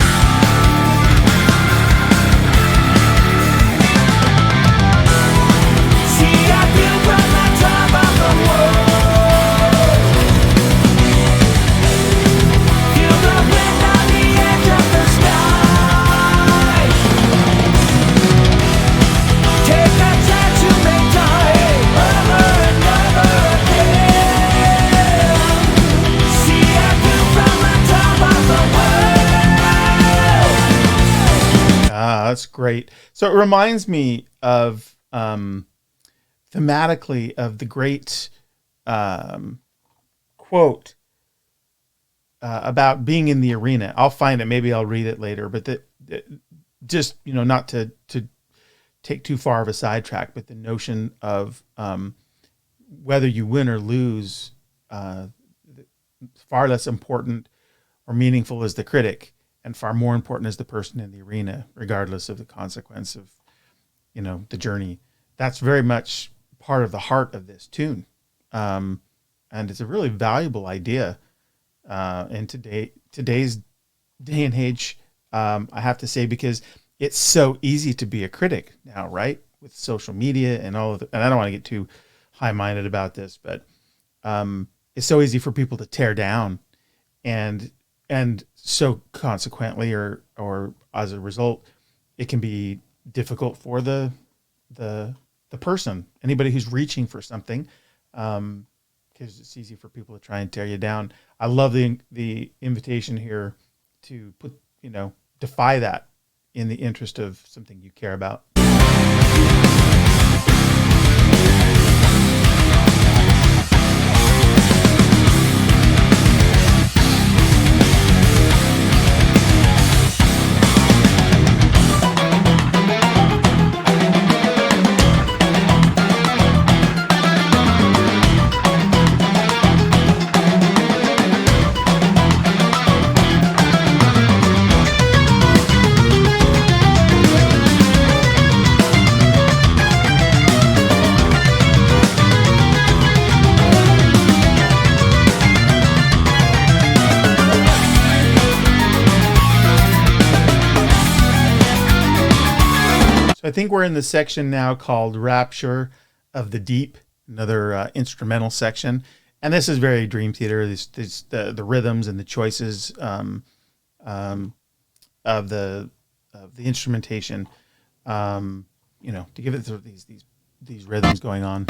That's great. So it reminds me of thematically of the great quote about being in the arena. I'll find it. Maybe I'll read it later. But just, not to take too far of a sidetrack, but the notion of whether you win or lose, far less important or meaningful is the critic, and far more important is the person in the arena, regardless of the consequence of, the journey. That's very much part of the heart of this tune. And it's a really valuable idea in today's day and age, I have to say, because it's so easy to be a critic now, right? With social media and all of it. And I don't want to get too high-minded about this, but it's so easy for people to tear down, and so consequently, or as a result, it can be difficult for the person, anybody who's reaching for something, because it's easy for people to try and tear you down. I love the invitation here to put, defy that in the interest of something you care about. I think we're in the section now called Rapture of the Deep, another instrumental section. And this is very Dream Theater. The rhythms and the choices of the instrumentation, to give it sort of these rhythms going on.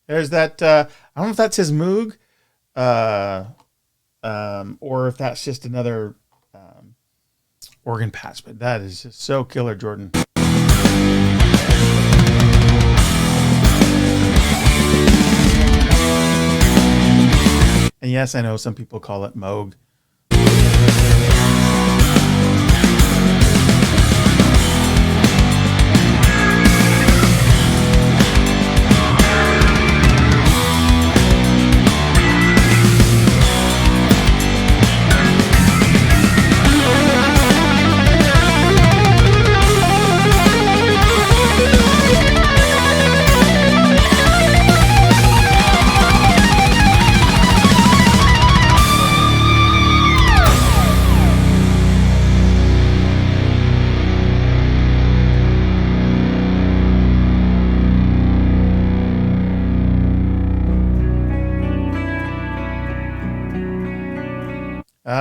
There's that, I don't know if that's his Moog, or if that's just another organ patch, but that is just so killer, Jordan. And yes, I know some people call it Moog.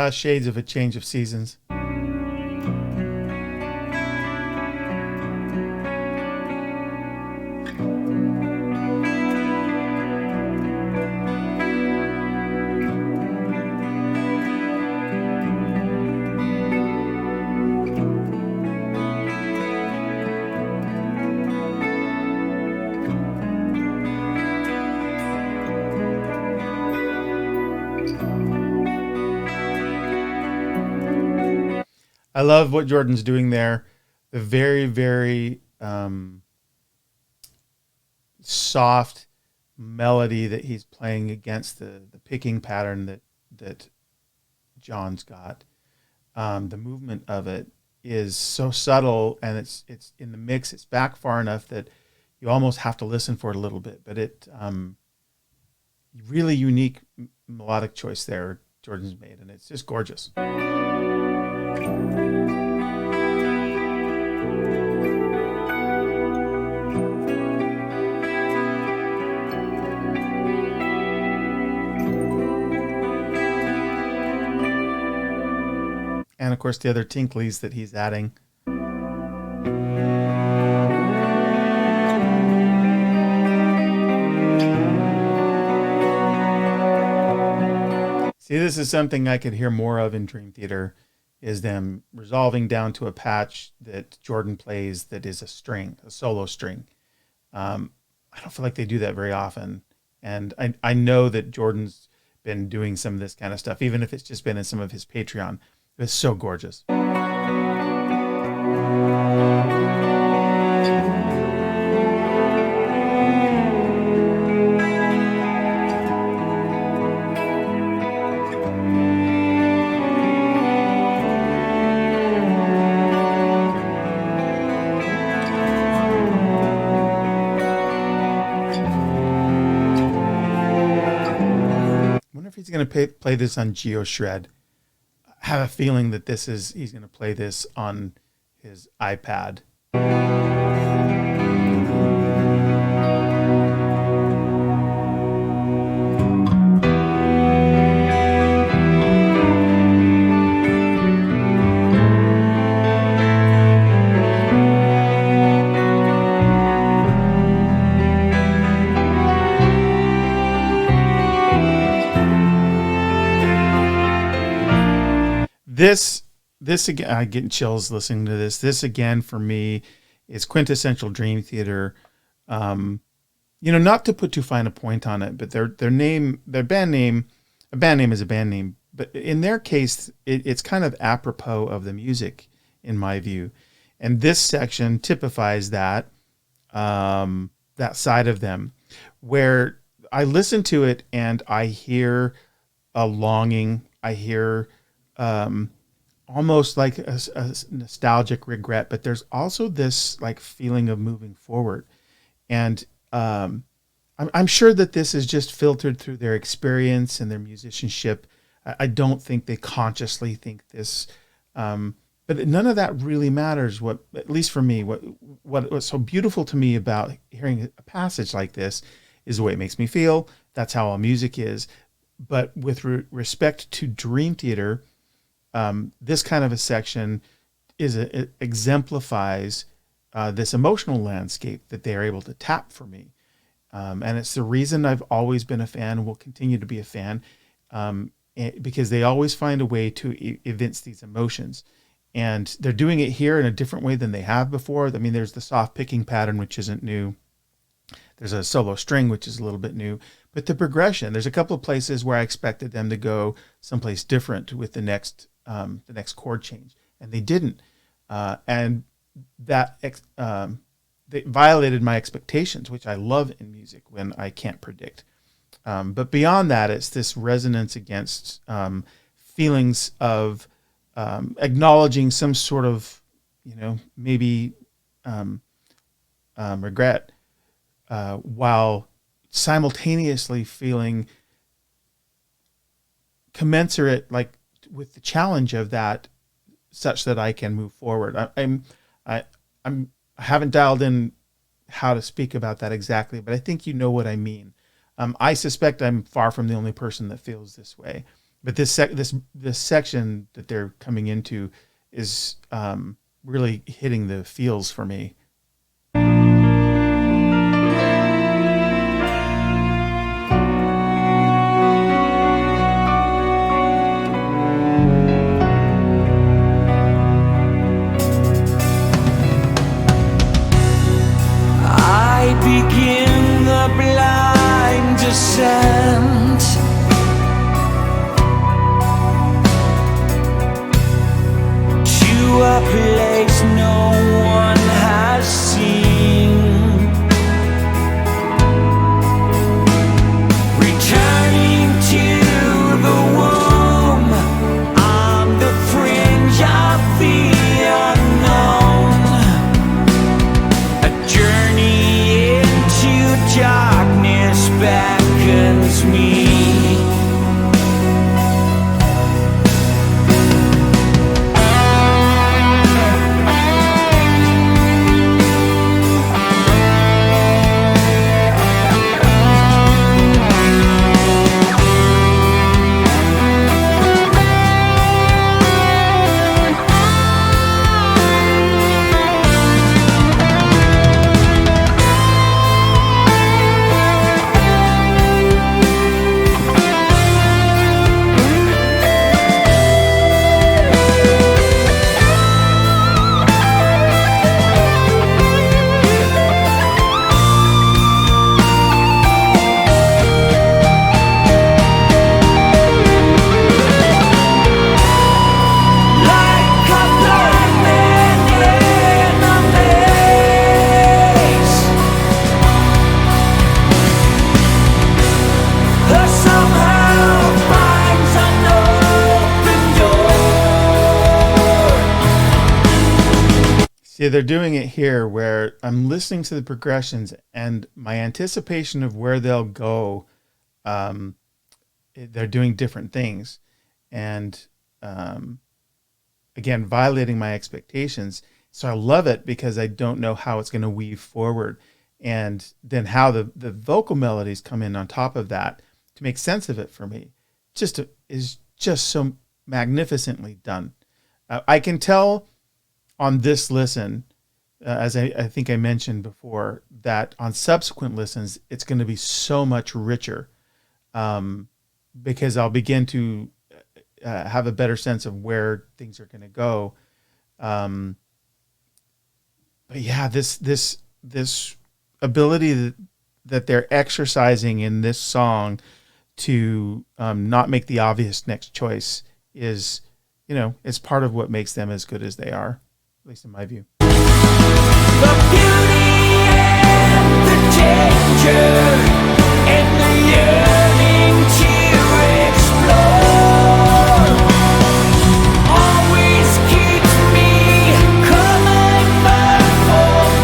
Shades of a change of seasons. I love what Jordan's doing there. The very, very soft melody that he's playing against the picking pattern that John's got. The movement of it is so subtle, and it's in the mix. It's back far enough that you almost have to listen for it a little bit. But it really unique melodic choice there Jordan's made, and it's just gorgeous. And of course the other tinklies that he's adding. See, this is something I could hear more of in Dream Theater, is them resolving down to a patch that Jordan plays that is a string, a solo string. I don't feel like they do that very often. And I know that Jordan's been doing some of this kind of stuff, even if it's just been in some of his Patreon. It's so gorgeous. He's going to play this on GeoShred. I have a feeling that he's going to play this on his iPad. This again, I get chills listening to this. This again for me is quintessential Dream Theater. Not to put too fine a point on it, but their band name, a band name is a band name. But in their case, it's kind of apropos of the music, in my view. And this section typifies that side of them, where I listen to it and I hear a longing. I hear almost like a nostalgic regret, but there's also this like feeling of moving forward. And I'm sure that this is just filtered through their experience and their musicianship. I don't think they consciously think this, but none of that really matters. What, at least for me, what was so beautiful to me about hearing a passage like this is the way it makes me feel. That's how all music is. But with respect to Dream Theater, this kind of a section it exemplifies this emotional landscape that they are able to tap for me. And it's the reason I've always been a fan and will continue to be a fan, because they always find a way to evince these emotions. And they're doing it here in a different way than they have before. I mean, there's the soft picking pattern, which isn't new. There's a solo string, which is a little bit new. But the progression, there's a couple of places where I expected them to go someplace different with the next chord change, and they didn't. And that they violated my expectations, which I love in music when I can't predict. But beyond that, it's this resonance against feelings of acknowledging some sort of, maybe regret, while simultaneously feeling commensurate, like with the challenge of that, such that I can move forward. I haven't dialed in how to speak about that exactly, but I think you know what I mean. I suspect I'm far from the only person that feels this way, but this section that they're coming into is really hitting the feels for me. Begin the blind descent to a place no one has seen. See, they're doing it here where I'm listening to the progressions and my anticipation of where they'll go. Um, they're doing different things, and um, again, violating my expectations. So I love it because I don't know how it's going to weave forward, and then how the vocal melodies come in on top of that to make sense of it for me. Is just so magnificently done. I can tell on this listen, as I think I mentioned before, that on subsequent listens, it's going to be so much richer, because I'll begin to have a better sense of where things are going to go. But yeah, this ability that they're exercising in this song to not make the obvious next choice is, it's part of what makes them as good as they are, at least in my view. The beauty and the danger and the yearning to explore always keeps me coming back for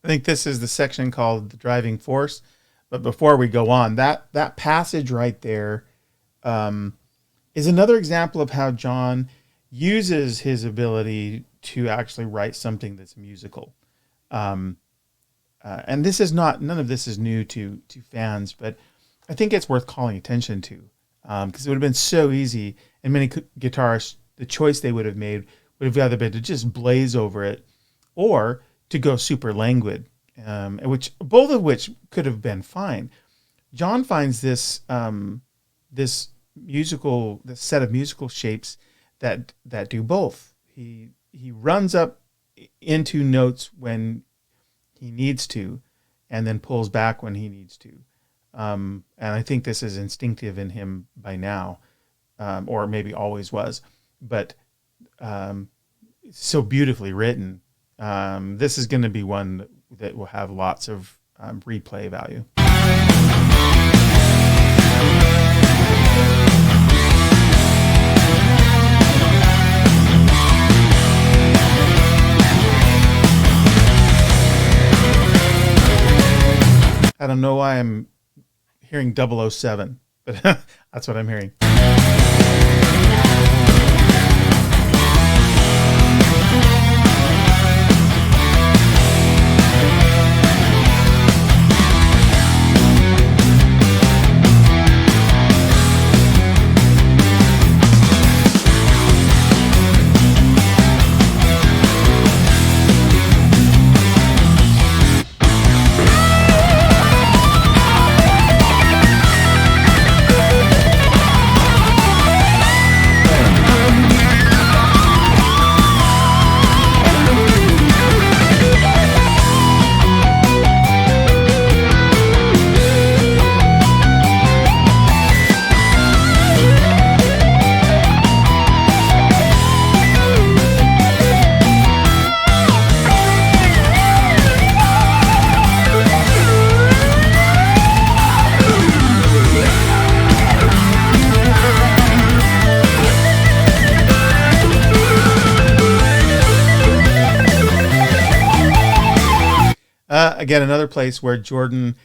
I think this is the section called the driving force. But before we go on, that passage right there is another example of how John uses his ability to actually write something that's musical. And this is none of this is new to fans, but I think it's worth calling attention to, because it would have been so easy, and many guitarists, the choice they would have made would have either been to just blaze over it, or to go super languid, both of which could have been fine. John finds this set of musical shapes that do both. He runs up into notes when he needs to, and then pulls back when he needs to. And I think this is instinctive in him by now, or maybe always was, but so beautifully written. This is going to be one that will have lots of replay value. I don't know why I'm hearing 007, but that's what I'm hearing. Again, another place where Jordan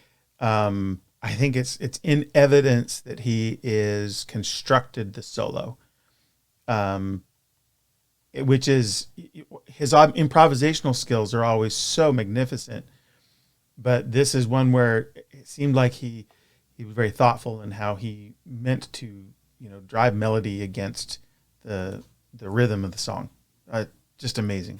I think it's in evidence that he is constructed the solo, um, which is his improvisational skills are always so magnificent. But this is one where it seemed like he was very thoughtful in how he meant to, drive melody against the rhythm of the song. Just amazing.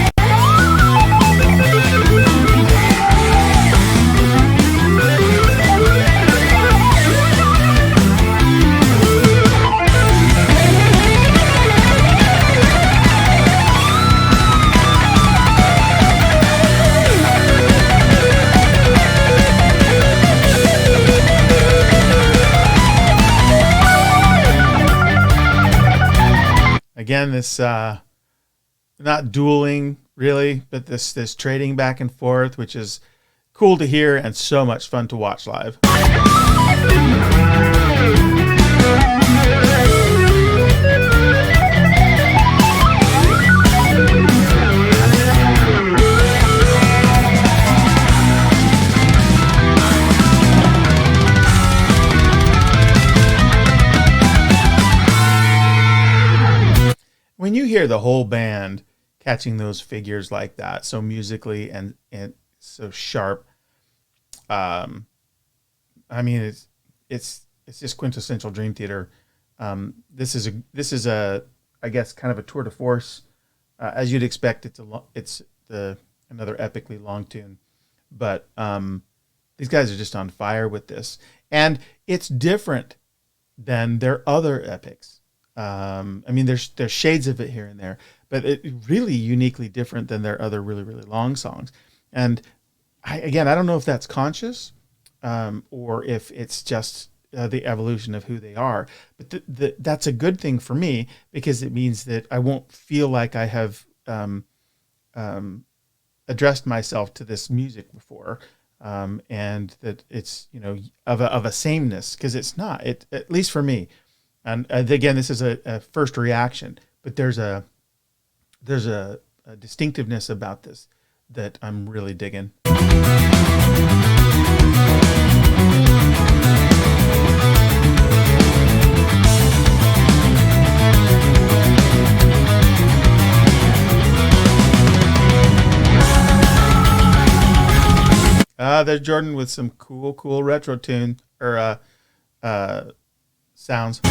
Again, this not dueling really, but this trading back and forth, which is cool to hear and so much fun to watch live. When you hear the whole band catching those figures like that, so musically and so sharp, I mean, it's just quintessential Dream Theater. This is a I guess kind of a tour de force, as you'd expect. It's another epically long tune, but these guys are just on fire with this, and it's different than their other epics. I mean, there's shades of it here and there, but it really uniquely different than their other really, really long songs. And I don't know if that's conscious, or if it's just the evolution of who they are. But that's a good thing for me, because it means that I won't feel like I have addressed myself to this music before, and that it's of a sameness, because it's not. At least for me. And again, this is a first reaction, but there's a distinctiveness about this that I'm really digging. There's Jordan with some cool retro tune or sounds.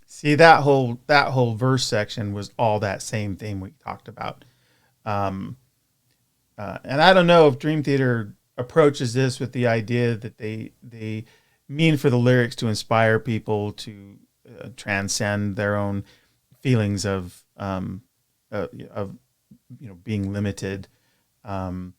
See, that whole verse section was all that same thing we talked about, and I don't know if Dream Theater approaches this with the idea that they mean for the lyrics to inspire people to transcend their own feelings of being limited, but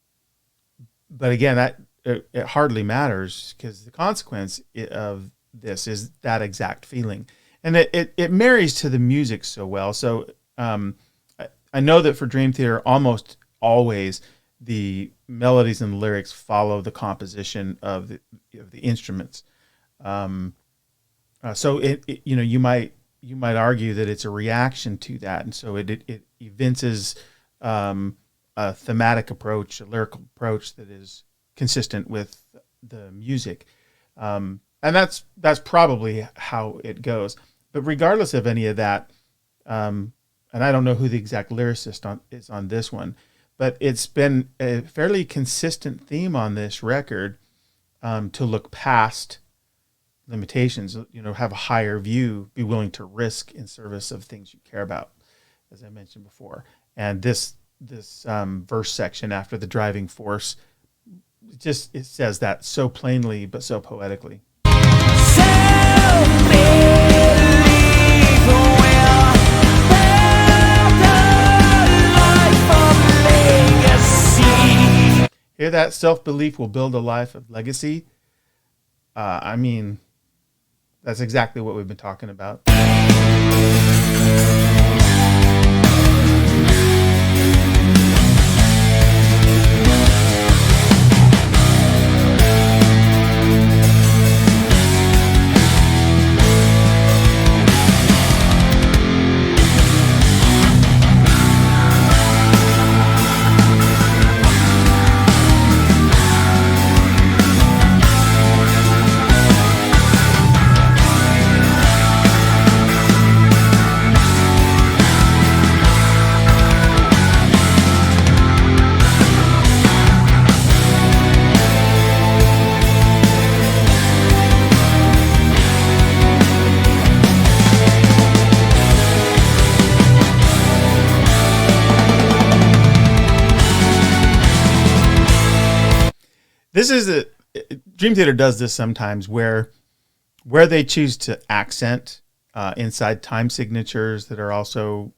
again, that it hardly matters, because the consequence of this is that exact feeling. And it marries to the music so well. So I know that for Dream Theater, almost always the melodies and the lyrics follow the composition of the instruments. So you you might argue that it's a reaction to that, and so it evinces a thematic approach, a lyrical approach that is consistent with the music, and that's probably how it goes. But regardless of any of that, and I don't know who the exact lyricist is on this one, but it's been a fairly consistent theme on this record, to look past limitations, have a higher view, be willing to risk in service of things you care about, as I mentioned before. And this verse section after the driving force, it says that so plainly but so poetically. Hear that? Self-belief will build a life of legacy. I mean, that's exactly what we've been talking about. This is Dream Theater does this sometimes where they choose to accent inside time signatures that are also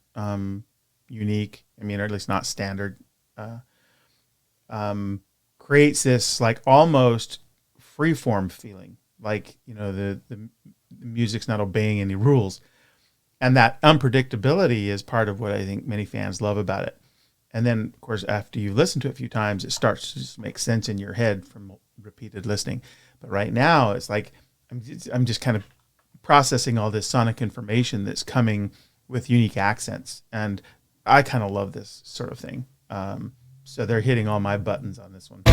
unique. I mean, or at least not standard. Creates this like almost freeform feeling, like the music's not obeying any rules, and that unpredictability is part of what I think many fans love about it. And then, of course, after you listen to it a few times, it starts to just make sense in your head from repeated listening. But right now, it's like I'm just kind of processing all this sonic information that's coming with unique accents. And I kind of love this sort of thing. So they're hitting all my buttons on this one.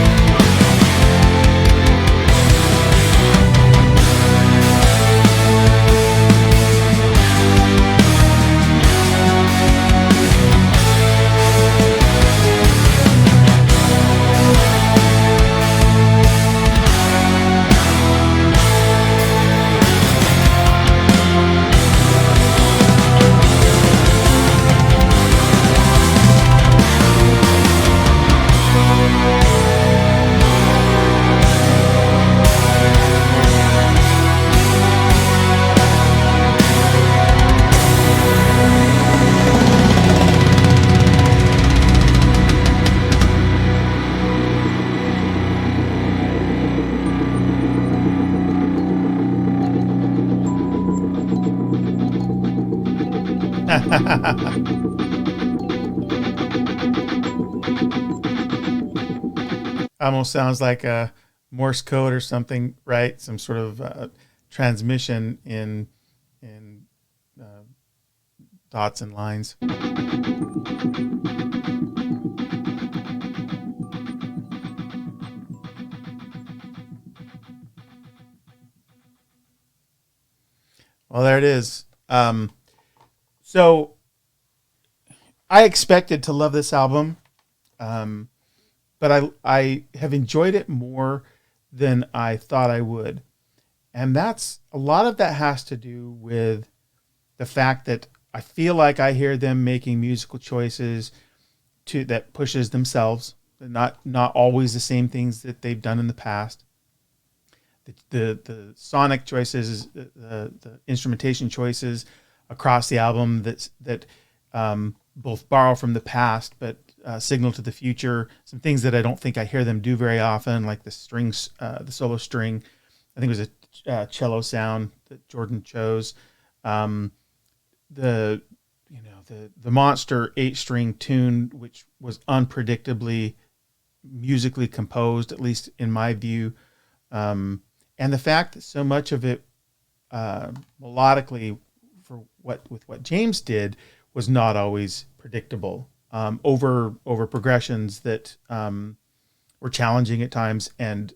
Almost sounds like a Morse code or something, right? Some sort of transmission in dots and lines. Well, there it is. So I expected to love this album, but I have enjoyed it more than I thought I would. And a lot of that has to do with the fact that I feel like I hear them making musical choices that pushes themselves, not always the same things that they've done in the past. The sonic choices, the instrumentation choices across the album that both borrow from the past but signal to the future. Some things that I don't think I hear them do very often, like the strings, the solo string. I think it was a cello sound that Jordan chose. The Monster 8-string tune, which was unpredictably musically composed, at least in my view. And the fact that so much of it melodically what James did was not always predictable. Over progressions that were challenging at times, and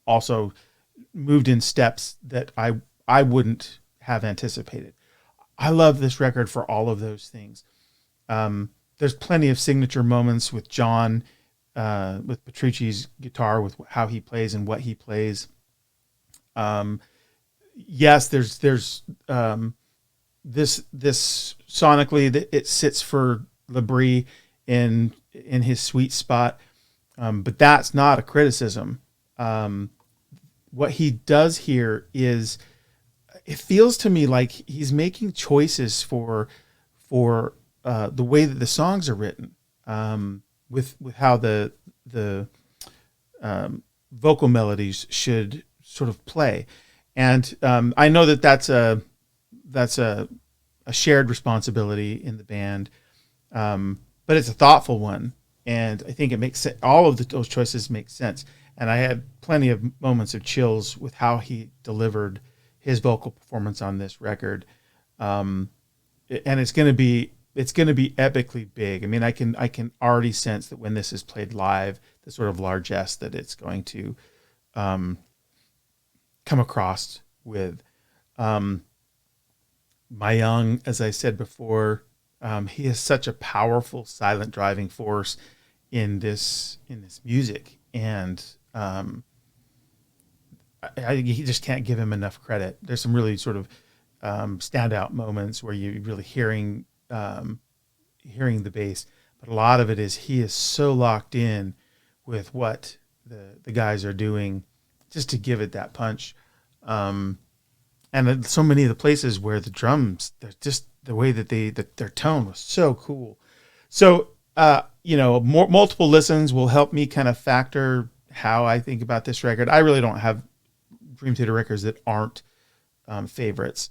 also moved in steps that I wouldn't have anticipated. I love this record for all of those things. There's plenty of signature moments with John, with Petrucci's guitar, with how he plays and what he plays. Yes, there's this sonically that it sits for Labrie in his sweet spot, but that's not a criticism. What he does here is, it feels to me like he's making choices for the way that the songs are written, with how the vocal melodies should sort of play. And I know that's a shared responsibility in the band, but it's a thoughtful one, and I think it makes sense. All of those choices make sense. And I had plenty of moments of chills with how he delivered his vocal performance on this record, and it's going to be epically big. I mean, I can already sense that when this is played live, the sort of largesse that it's going to come across with. Myung, as I said before, he is such a powerful silent driving force in this music, and he just can't give him enough credit. There's some really sort of standout moments where you're really hearing the bass, but a lot of it is he is so locked in with what the guys are doing, just to give it that punch. And so many of the places where the drums, they're just the way that their tone was so cool. So multiple listens will help me kind of factor how I think about this record. I really don't have Dream Theater records that aren't favorites.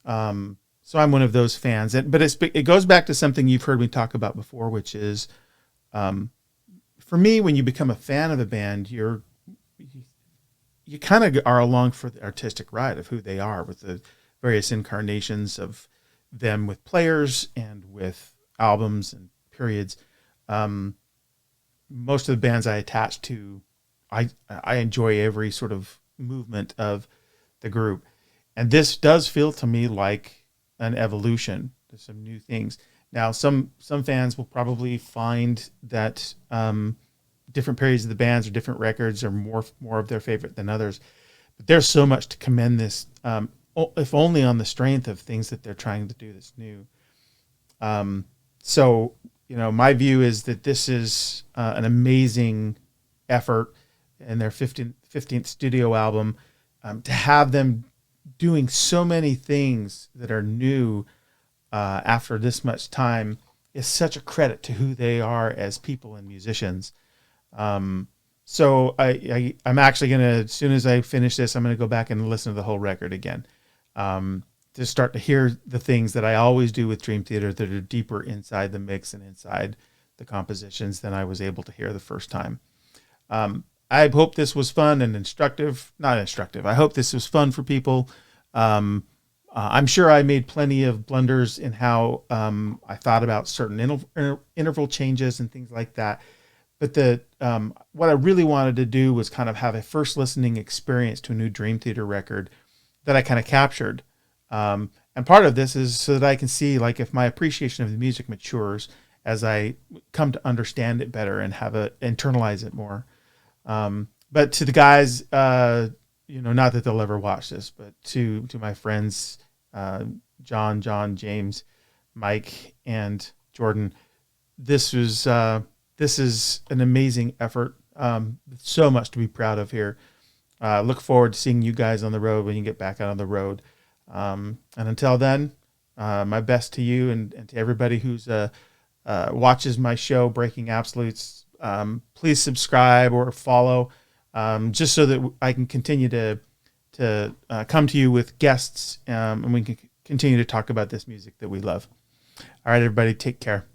So I'm one of those fans. But it goes back to something you've heard me talk about before, which is, for me, when you become a fan of a band, you kind of are along for the artistic ride of who they are, with the various incarnations of them with players and with albums and periods. Most of the bands I attach to, I enjoy every sort of movement of the group. And this does feel to me like an evolution. There's some new things. Now, some fans will probably find that different periods of the bands or different records are more of their favorite than others. But there's so much to commend this, if only on the strength of things that they're trying to do that's new. So, my view is that this is an amazing effort in their 15th studio album. To have them doing so many things that are new after this much time is such a credit to who they are as people and musicians. So I'm actually going to, as soon as I finish this, I'm going to go back and listen to the whole record again, to start to hear the things that I always do with Dream Theater that are deeper inside the mix and inside the compositions than I was able to hear the first time. I hope this was fun and instructive. Not instructive. I hope this was fun for people. I'm sure I made plenty of blunders in how I thought about certain interval changes and things like that. But what I really wanted to do was kind of have a first listening experience to a new Dream Theater record that I kind of captured. And part of this is so that I can see, like, if my appreciation of the music matures as I come to understand it better and internalize it more. But to the guys, not that they'll ever watch this, but to my friends, John, James, Mike, and Jordan, this is an amazing effort. So much to be proud of here. Look forward to seeing you guys on the road when you get back out on the road. And until then, my best to you and to everybody who's watches my show, Breaking Absolutes. Please subscribe or follow, just so that I can continue to come to you with guests, and we can continue to talk about this music that we love. All right, everybody, take care.